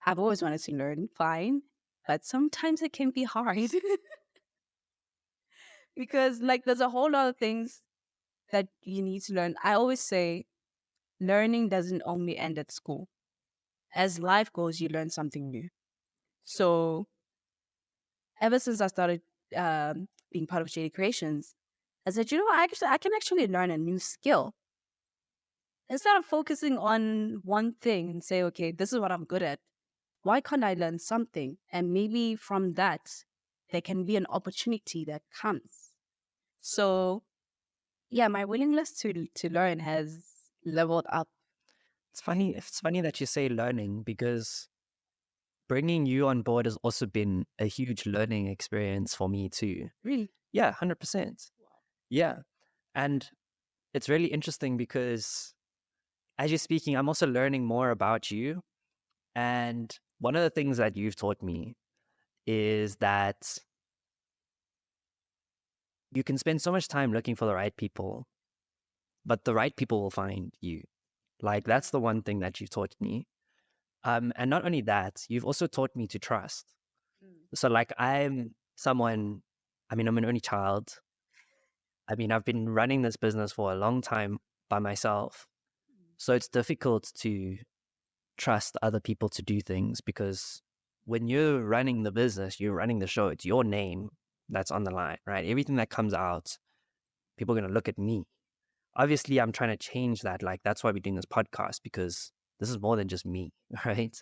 I've always wanted to learn, fine, but sometimes it can be hard because like there's a whole lot of things that you need to learn. I always say learning doesn't only end at school. As life goes, you learn something new. So ever since I started being part of JD Creations, I said, I can actually learn a new skill. Instead of focusing on one thing and say, okay, this is what I'm good at, why can't I learn something? And maybe from that, there can be an opportunity that comes. So yeah, my willingness to learn has leveled up.
It's funny. It's funny that you say learning because bringing you on board has also been a huge learning experience for me too.
Really?
Yeah, 100%. Yeah. And it's really interesting because as you're speaking, I'm also learning more about you. And one of the things that you've taught me is that you can spend so much time looking for the right people, but the right people will find you. Like that's the one thing that you've taught me. And not only that, you've also taught me to trust. So like I'm someone, I mean, I'm an only child. I mean, I've been running this business for a long time by myself. So it's difficult to trust other people to do things because when you're running the business, you're running the show, it's your name that's on the line, right? Everything that comes out, people are going to look at me. Obviously, I'm trying to change that. Like, that's why we're doing this podcast because this is more than just me, right?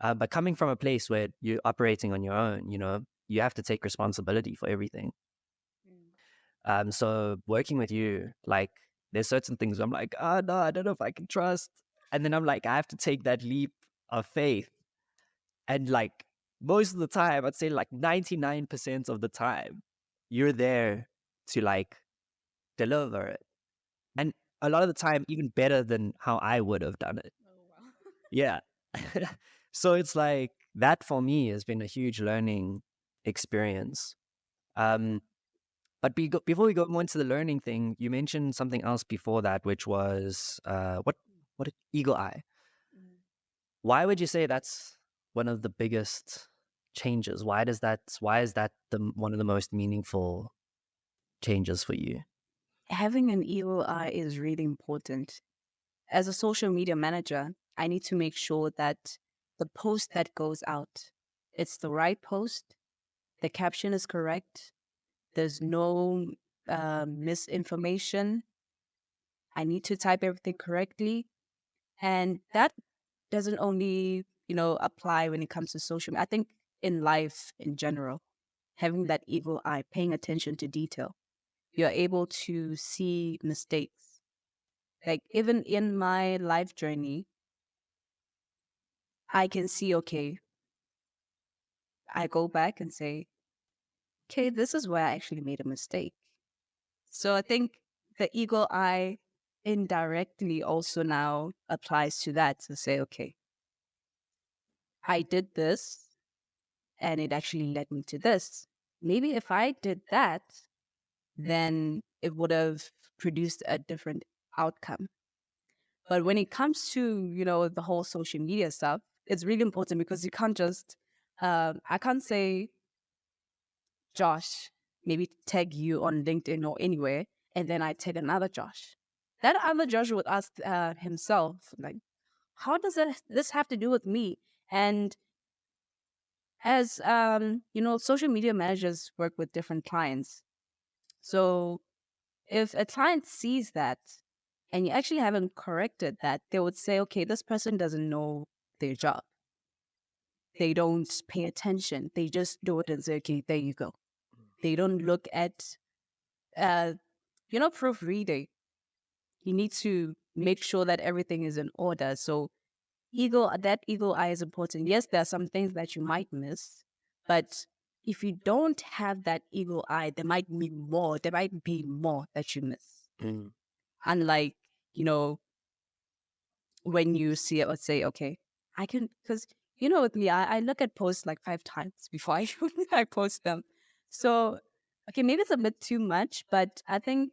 But coming from a place where you're operating on your own, you have to take responsibility for everything. So working with you, like, there's certain things I'm like, oh no, I don't know if I can trust. And then I'm like, I have to take that leap of faith. And like most of the time, I'd say like 99% of the time, you're there to like deliver it. And a lot of the time, even better than how I would have done it.
Oh, wow.
Yeah. So it's like that for me has been a huge learning experience. Um, but before we go more into the learning thing, you mentioned something else before that, which was eagle eye. Why would you say that's one of the biggest changes? Why is that one of the most meaningful changes for you?
Having an evil eye is really important. As a social media manager, I need to make sure that the post that goes out, it's the right post, the caption is correct, there's no misinformation. I need to type everything correctly. And that doesn't only, apply when it comes to social media. I think in life in general, having that evil eye, paying attention to detail, you're able to see mistakes. Like even in my life journey, I can see, okay, I go back and say, okay, this is where I actually made a mistake. So I think the eagle eye indirectly also now applies to that to say, okay, I did this and it actually led me to this. Maybe if I did that, then it would have produced a different outcome. But when it comes to, the whole social media stuff, it's really important because you can't just, I can't say, Josh, maybe tag you on LinkedIn or anywhere, and then I tag another Josh. That other judge would ask himself, like, how does this have to do with me? And as social media managers work with different clients. So if a client sees that and you actually haven't corrected that, they would say, okay, this person doesn't know their job. They don't pay attention. They just do it and say, okay, there you go. They don't look at, uh, proofreading. You need to make sure that everything is in order. So that eagle eye is important. Yes, there are some things that you might miss, but if you don't have that eagle eye, there might be more that you miss.
Mm.
Unlike, you know, when you see it, let's say, okay, I can, because, with me, I look at posts like 5 times before I post them. So, okay, maybe it's a bit too much, but I think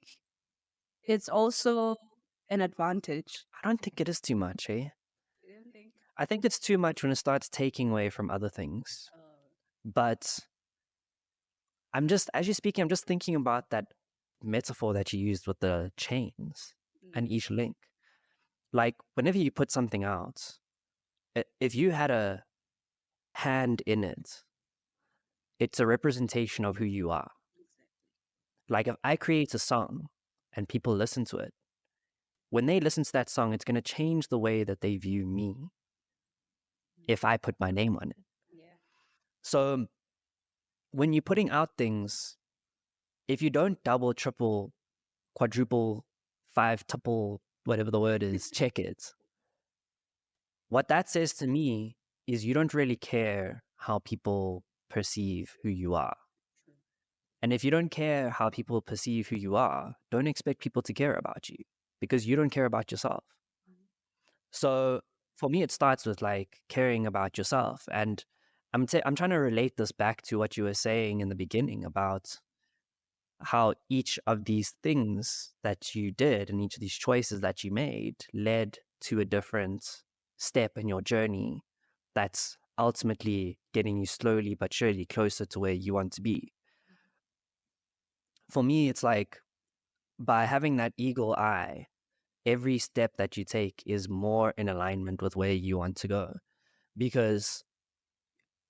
it's also an advantage.
I don't think it is too much, eh?
You don't think?
I think it's too much when it starts taking away from other things. But I'm just, as you're speaking, I'm just thinking about that metaphor that you used with the chains and each link. Like, whenever you put something out, if you had a hand in it, it's a representation of who you are. Like, if I create a song and people listen to it, when they listen to that song, it's going to change the way that they view me if I put my name on it.
Yeah.
So, when you're putting out things, if you don't double, triple, quadruple, five, tuple, whatever the word is, check it, what that says to me is you don't really care how people perceive who you are. And if you don't care how people perceive who you are, don't expect people to care about you because you don't care about yourself. So for me, it starts with like caring about yourself. And I'm trying to relate this back to what you were saying in the beginning about how each of these things that you did and each of these choices that you made led to a different step in your journey that's ultimately getting you slowly but surely closer to where you want to be. For me, it's like by having that eagle eye, every step that you take is more in alignment with where you want to go because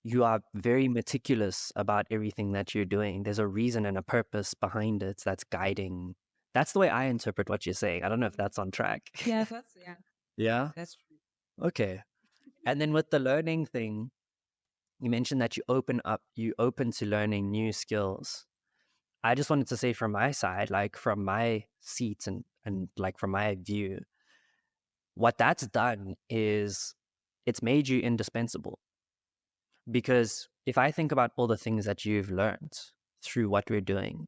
you are very meticulous about everything that you're doing. There's a reason and a purpose behind it that's guiding. That's the way I interpret what you're saying. I don't know if that's on track.
Yeah, yeah,
Yeah.
that's true.
Okay. And then with the learning thing, you mentioned that you open to learning new skills. I just wanted to say from my side, like from my seat and like from my view, what that's done is it's made you indispensable. Because if I think about all the things that you've learned through what we're doing,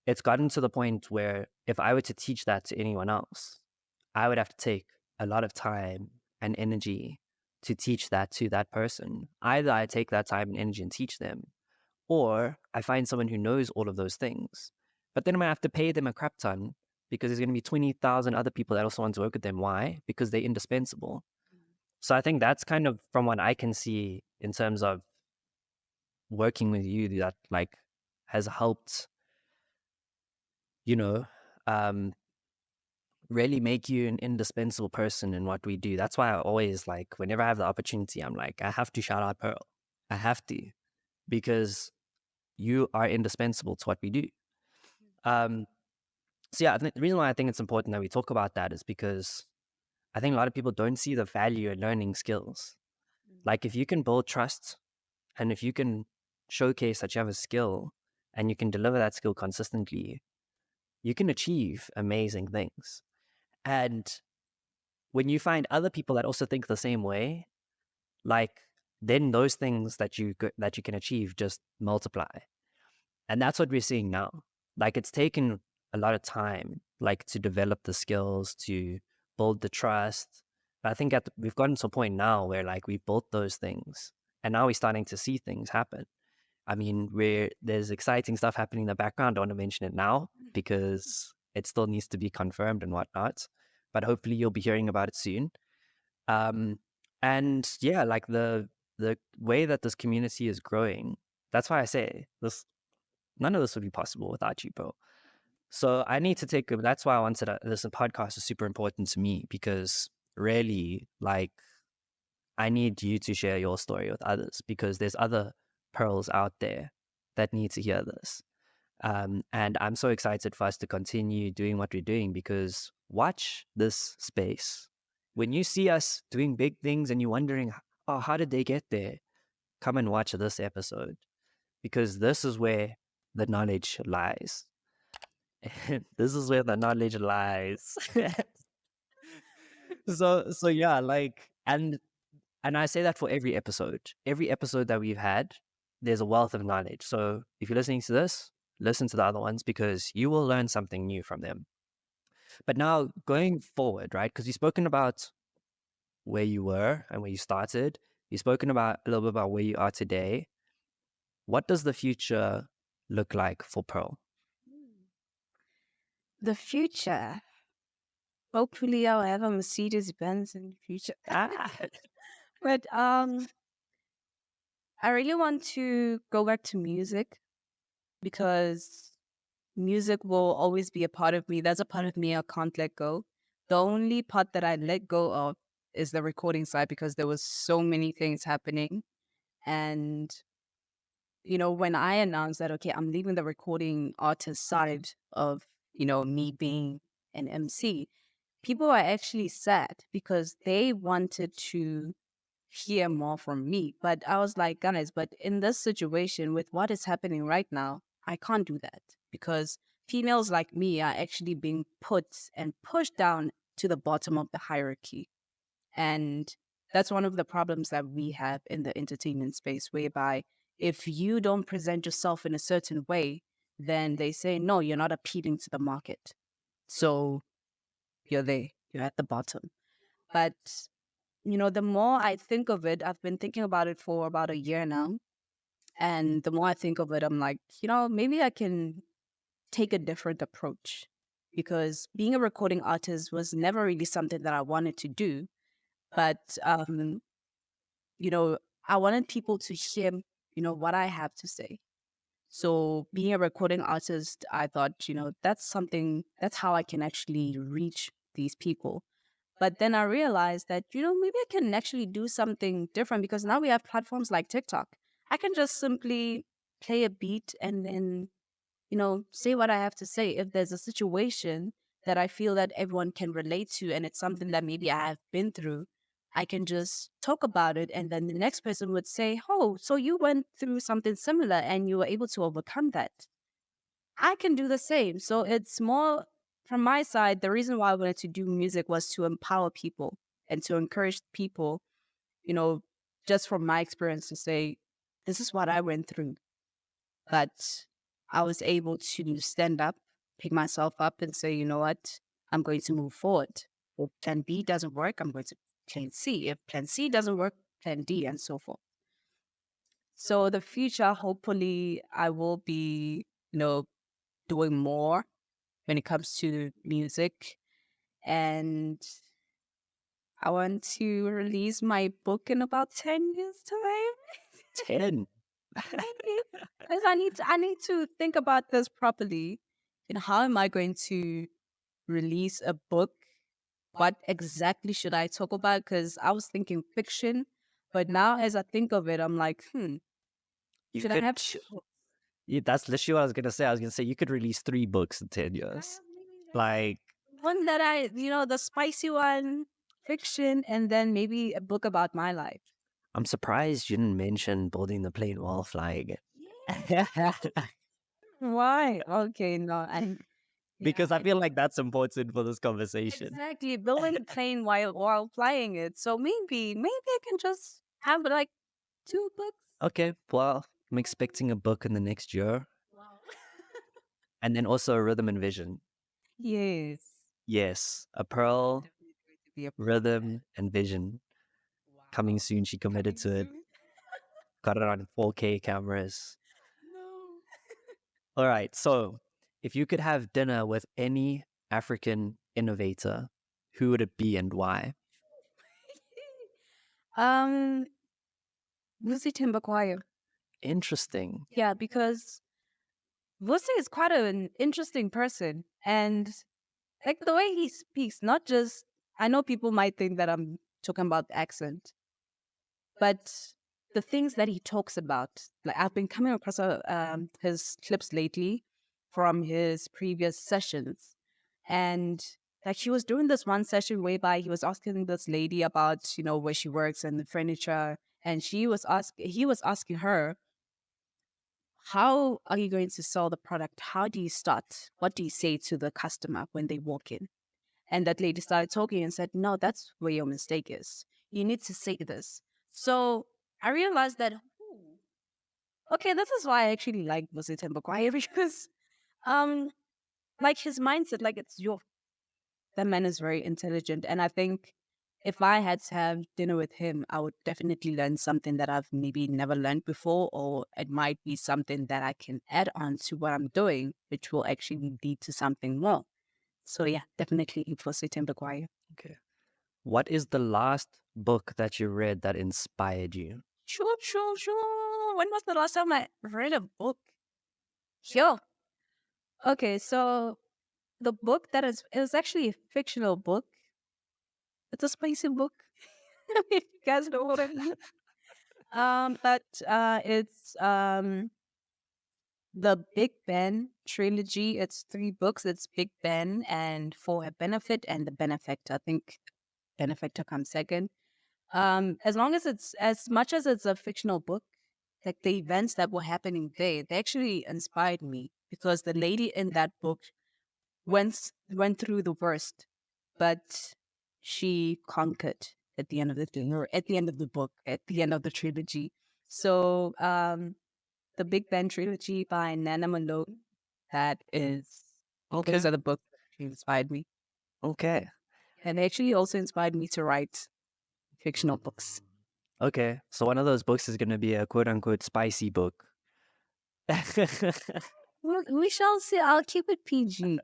it's gotten to the point where if I were to teach that to anyone else, I would have to take a lot of time and energy to teach that to that person. Either I take that time and energy and teach them, or I find someone who knows all of those things. But then I'm going to have to pay them a crap ton because there's going to be 20,000 other people that also want to work with them. Why? Because they're indispensable. So I think that's kind of from what I can see in terms of working with you that like has helped, you know, um, really make you an indispensable person in what we do. That's why I always like, whenever I have the opportunity, I'm like, I have to shout out Pearl. I have to, because you are indispensable to what we do. Um, so yeah, I think the reason why I think it's important that we talk about that is because I think a lot of people don't see the value in learning skills. Like if you can build trust and if you can showcase that you have a skill and you can deliver that skill consistently, you can achieve amazing things. And when you find other people that also think the same way, like then those things that you can achieve just multiply. And that's what we're seeing now. Like it's taken a lot of time, like to develop the skills, to build the trust. But I think we've gotten to a point now where like we've built those things and now we're starting to see things happen. I mean, there's exciting stuff happening in the background. I don't want to mention it now because it still needs to be confirmed and whatnot. But hopefully you'll be hearing about it soon. Um, and yeah, like the way that this community is growing, that's why I say this. None of this would be possible without you, bro. So I need to take, that's why I wanted this podcast is super important to me because really, like, I need you to share your story with others because there's other pearls out there that need to hear this. And I'm so excited for us to continue doing what we're doing because watch this space. When you see us doing big things and you're wondering, oh, how did they get there? Come and watch this episode because this is where the knowledge lies. This is where the knowledge lies. So yeah, like, and I say that for every episode. Every episode that we've had, there's a wealth of knowledge. So if you're listening to this, listen to the other ones because you will learn something new from them. But now going forward, right? Because you've spoken about where you were and where you started. You've spoken about a little bit about where you are today. What does the future look like for Pearl?
The future. Hopefully, I'll have a Mercedes Benz in the future.
Ah,
But I really want to go back to music because music will always be a part of me. That's a part of me I can't let go. The only part that I let go of is the recording side because there was so many things happening. And, when I announced that, okay, I'm leaving the recording artist side of, me being an MC, people are actually sad because they wanted to hear more from me. But I was like, guys, but in this situation with what is happening right now, I can't do that because females like me are actually being put and pushed down to the bottom of the hierarchy. And that's one of the problems that we have in the entertainment space, whereby if you don't present yourself in a certain way, then they say, no, you're not appealing to the market. So you're there, you're at the bottom. But the more I think of it, I've been thinking about it for about a year now. And the more I think of it, I'm like, maybe I can take a different approach because being a recording artist was never really something that I wanted to do. But, you know, I wanted people to hear, what I have to say. So being a recording artist, I thought, that's how I can actually reach these people. But then I realized that, maybe I can actually do something different because now we have platforms like TikTok. I can just simply play a beat and then, say what I have to say. If there's a situation that I feel that everyone can relate to and it's something that maybe I have been through, I can just talk about it. And then the next person would say, oh, so you went through something similar and you were able to overcome that. I can do the same. So it's more from my side. The reason why I wanted to do music was to empower people and to encourage people, you know, just from my experience to say, this is what I went through. But I was able to stand up, pick myself up and say, you know what, I'm going to move forward. If plan B doesn't work, I'm going to plan C. If plan C doesn't work, plan D and so forth. So the future, hopefully I will be, doing more when it comes to music. And I want to release my book in about 10 years' time.
10.
Because I need to think about this properly. How am I going to release a book? What exactly should I talk about? Because I was thinking fiction, but now as I think of it, I'm like,
You
should I
could,
have
that's literally what I was going to say. I was going to say you could release 3 books in 10 years. Like,
one that the spicy one, fiction, and then maybe a book about my life?
I'm surprised you didn't mention building the plane while flying.
Why? Okay, no, yeah,
Because I feel like that's important for this conversation.
exactly. Building a plane while flying it. So maybe I can just have like 2 books.
Okay, well, I'm expecting a book in the next year
Wow.
and then also a rhythm and vision.
Yes.
Yes, a Pearl,
Definitely going to be a part of that.
rhythm, and vision. Coming
Wow.
soon. She committed
Coming
to it.
soon.
Got it on 4K cameras.
No.
All right. So, if you could have dinner with any African innovator, who would it be and why?
um, Lucy Timber Choir.
Interesting.
Yeah, because Vusi is quite an interesting person. And like the way he speaks, not just, I know people might think that I'm talking about the accent, but the things that he talks about, like I've been coming across his clips lately from his previous sessions. And like he was doing this one session whereby he was asking this lady about, where she works and the furniture. And he was asking her, how are you going to sell the product? How do you start? What do you say to the customer when they walk in? And that lady started talking and said, no, that's where your mistake is. You need to say this. So I realized that, okay, this is why I actually like Mosita Mbakwai because, um, like his mindset, like that man is very intelligent. And I think if I had to have dinner with him, I would definitely learn something that I've maybe never learned before, or it might be something that I can add on to what I'm doing, which will actually lead to something more. So yeah, definitely for Mosita Mbakwai.
Okay. What is the last book that you read that inspired you?
Sure, sure, sure. When was the last time I read a book? Sure. Okay, so the book it was actually a fictional book. It's a spicy book. If you guys know what I mean. But it's the Big Ben trilogy. It's 3 books. It's Big Ben and For a Benefit and The Benefactor. I think Benefactor comes second. As long as it's as much as it's a fictional book, like the events that were happening there, they actually inspired me because the lady in that book went through the worst, but she conquered at the end of the thing, or at the end of the book, at the end of the trilogy. So the Big Bang trilogy by Nana Malone, those
Okay.
are the books that actually inspired me.
Okay.
And they actually also inspired me to write fictional books.
Okay. So one of those books is going to be a quote unquote spicy book.
We shall see. I'll keep it PG.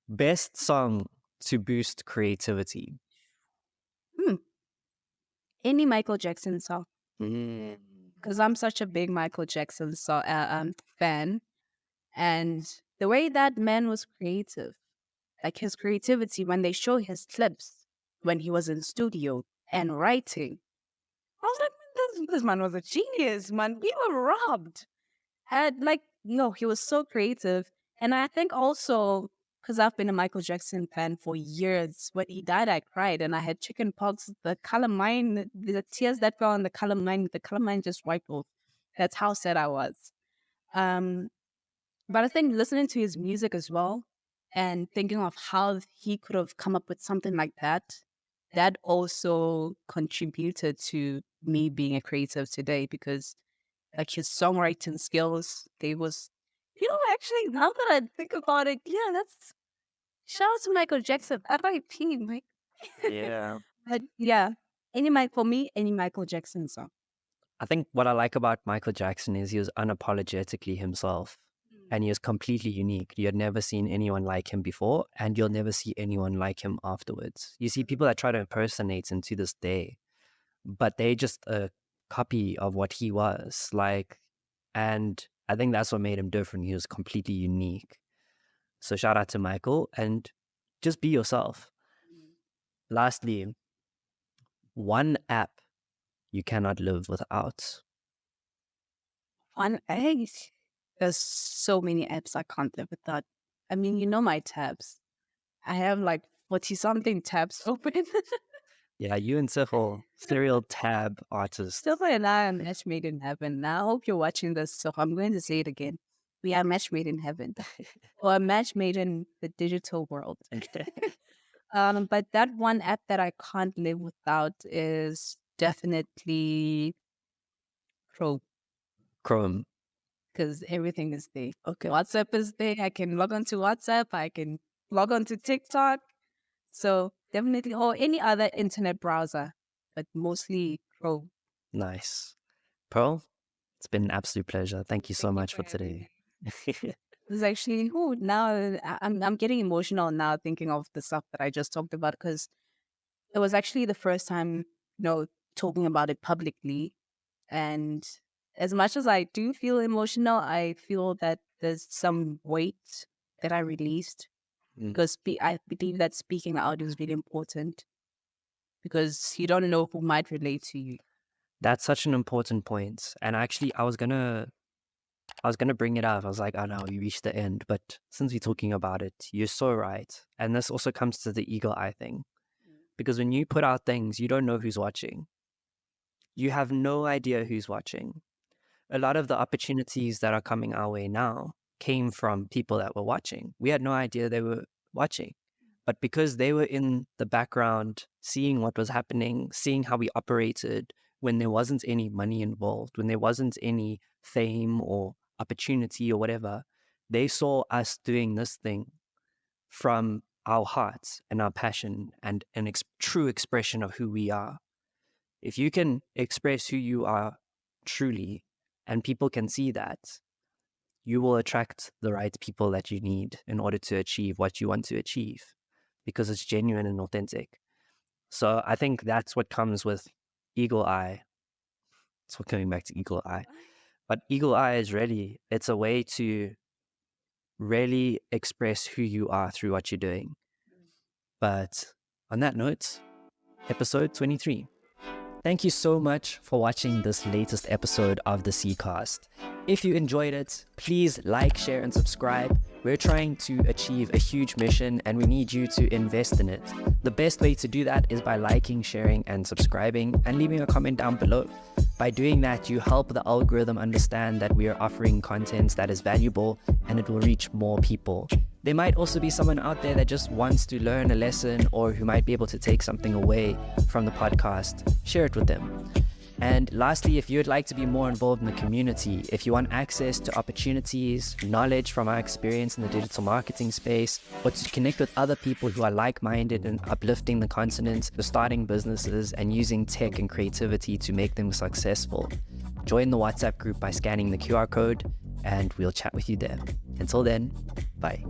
Best song to boost creativity.
Hmm. Any Michael Jackson song.
Mm.
Because I'm such a big Michael Jackson fan. And the way that man was creative, like his creativity when they show his clips when he was in studio and writing, I was like, man, this man was a genius, man. We were robbed. And like, no, he was so creative. And I think also, because I've been a Michael Jackson fan for years, when he died, I cried and I had chicken pox. The color mine, the tears that fell on the color mine just wiped off. That's how sad I was. Um, but I think listening to his music as well and thinking of how he could have come up with something like that also contributed to me being a creative today because like his songwriting skills, actually now that I think about it, yeah, that's shout out to Michael Jackson. R.I.P. Mike.
Yeah.
But yeah, for me, any Michael Jackson song.
I think what I like about Michael Jackson is he was unapologetically himself and he was completely unique. You had never seen anyone like him before, and you'll never see anyone like him afterwards. You see people that try to impersonate him to this day, but they just a copy of what he was like. And I think that's what made him different. He was completely unique. So shout out to Michael and just be yourself. Lastly, one app you cannot live without.
On eggs. There's so many apps I can't live without. I mean, you know my tabs. I have like 40 something tabs open.
Yeah, you and Syphil, serial tab artists.
Still and I are match made in heaven. Now I hope you're watching this, so I'm going to say it again. We are match made in heaven. Or a match made in the digital world. But that one app that I can't live without is definitely Chrome
Chrome.
because everything is there. Okay, WhatsApp is there. I can log on to WhatsApp. I can log on to TikTok. So definitely, or any other internet browser, but mostly Chrome.
Nice. Pearl, it's been an absolute pleasure. Thank you so
Thank you
much
for
for
having
today.
me. This is actually, now I'm getting emotional now thinking of the stuff that I just talked about because it was actually the first time, talking about it publicly. And as much as I do feel emotional, I feel that there's some weight that I released
Mm.
because I believe that speaking out is really important because you don't know who might relate to you.
That's such an important point. And actually, I was gonna bring it up. I was like, oh no, we reached the end. But since we're talking about it, you're so right. And this also comes to the eagle eye thing. Because when you put out things, you don't know who's watching. You have no idea who's watching. A lot of the opportunities that are coming our way now came from people that were watching. We had no idea they were watching. But because they were in the background, seeing what was happening, seeing how we operated when there wasn't any money involved, when there wasn't any fame or opportunity or whatever, they saw us doing this thing from our hearts and our passion and an true expression of who we are. If you can express who you are truly and people can see that, you will attract the right people that you need in order to achieve what you want to achieve because it's genuine and authentic. So I think that's what comes with eagle eye. So coming back to eagle eye, but eagle eye is really, it's a way to really express who you are through what you're doing. But on that note, episode 23. Thank you so much for watching this latest episode of the C.Cast. If you enjoyed it, please like, share, and subscribe. We're trying to achieve a huge mission and we need you to invest in it. The best way to do that is by liking, sharing, and subscribing and leaving a comment down below. By doing that, you help the algorithm understand that we are offering content that is valuable and it will reach more people. There might also be someone out there that just wants to learn a lesson or who might be able to take something away from the podcast. Share it with them. And lastly, if you'd like to be more involved in the community, if you want access to opportunities, knowledge from our experience in the digital marketing space, or to connect with other people who are like-minded and uplifting the continent, starting businesses and using tech and creativity to make them successful, join the WhatsApp group by scanning the QR code and we'll chat with you there. Until then, bye.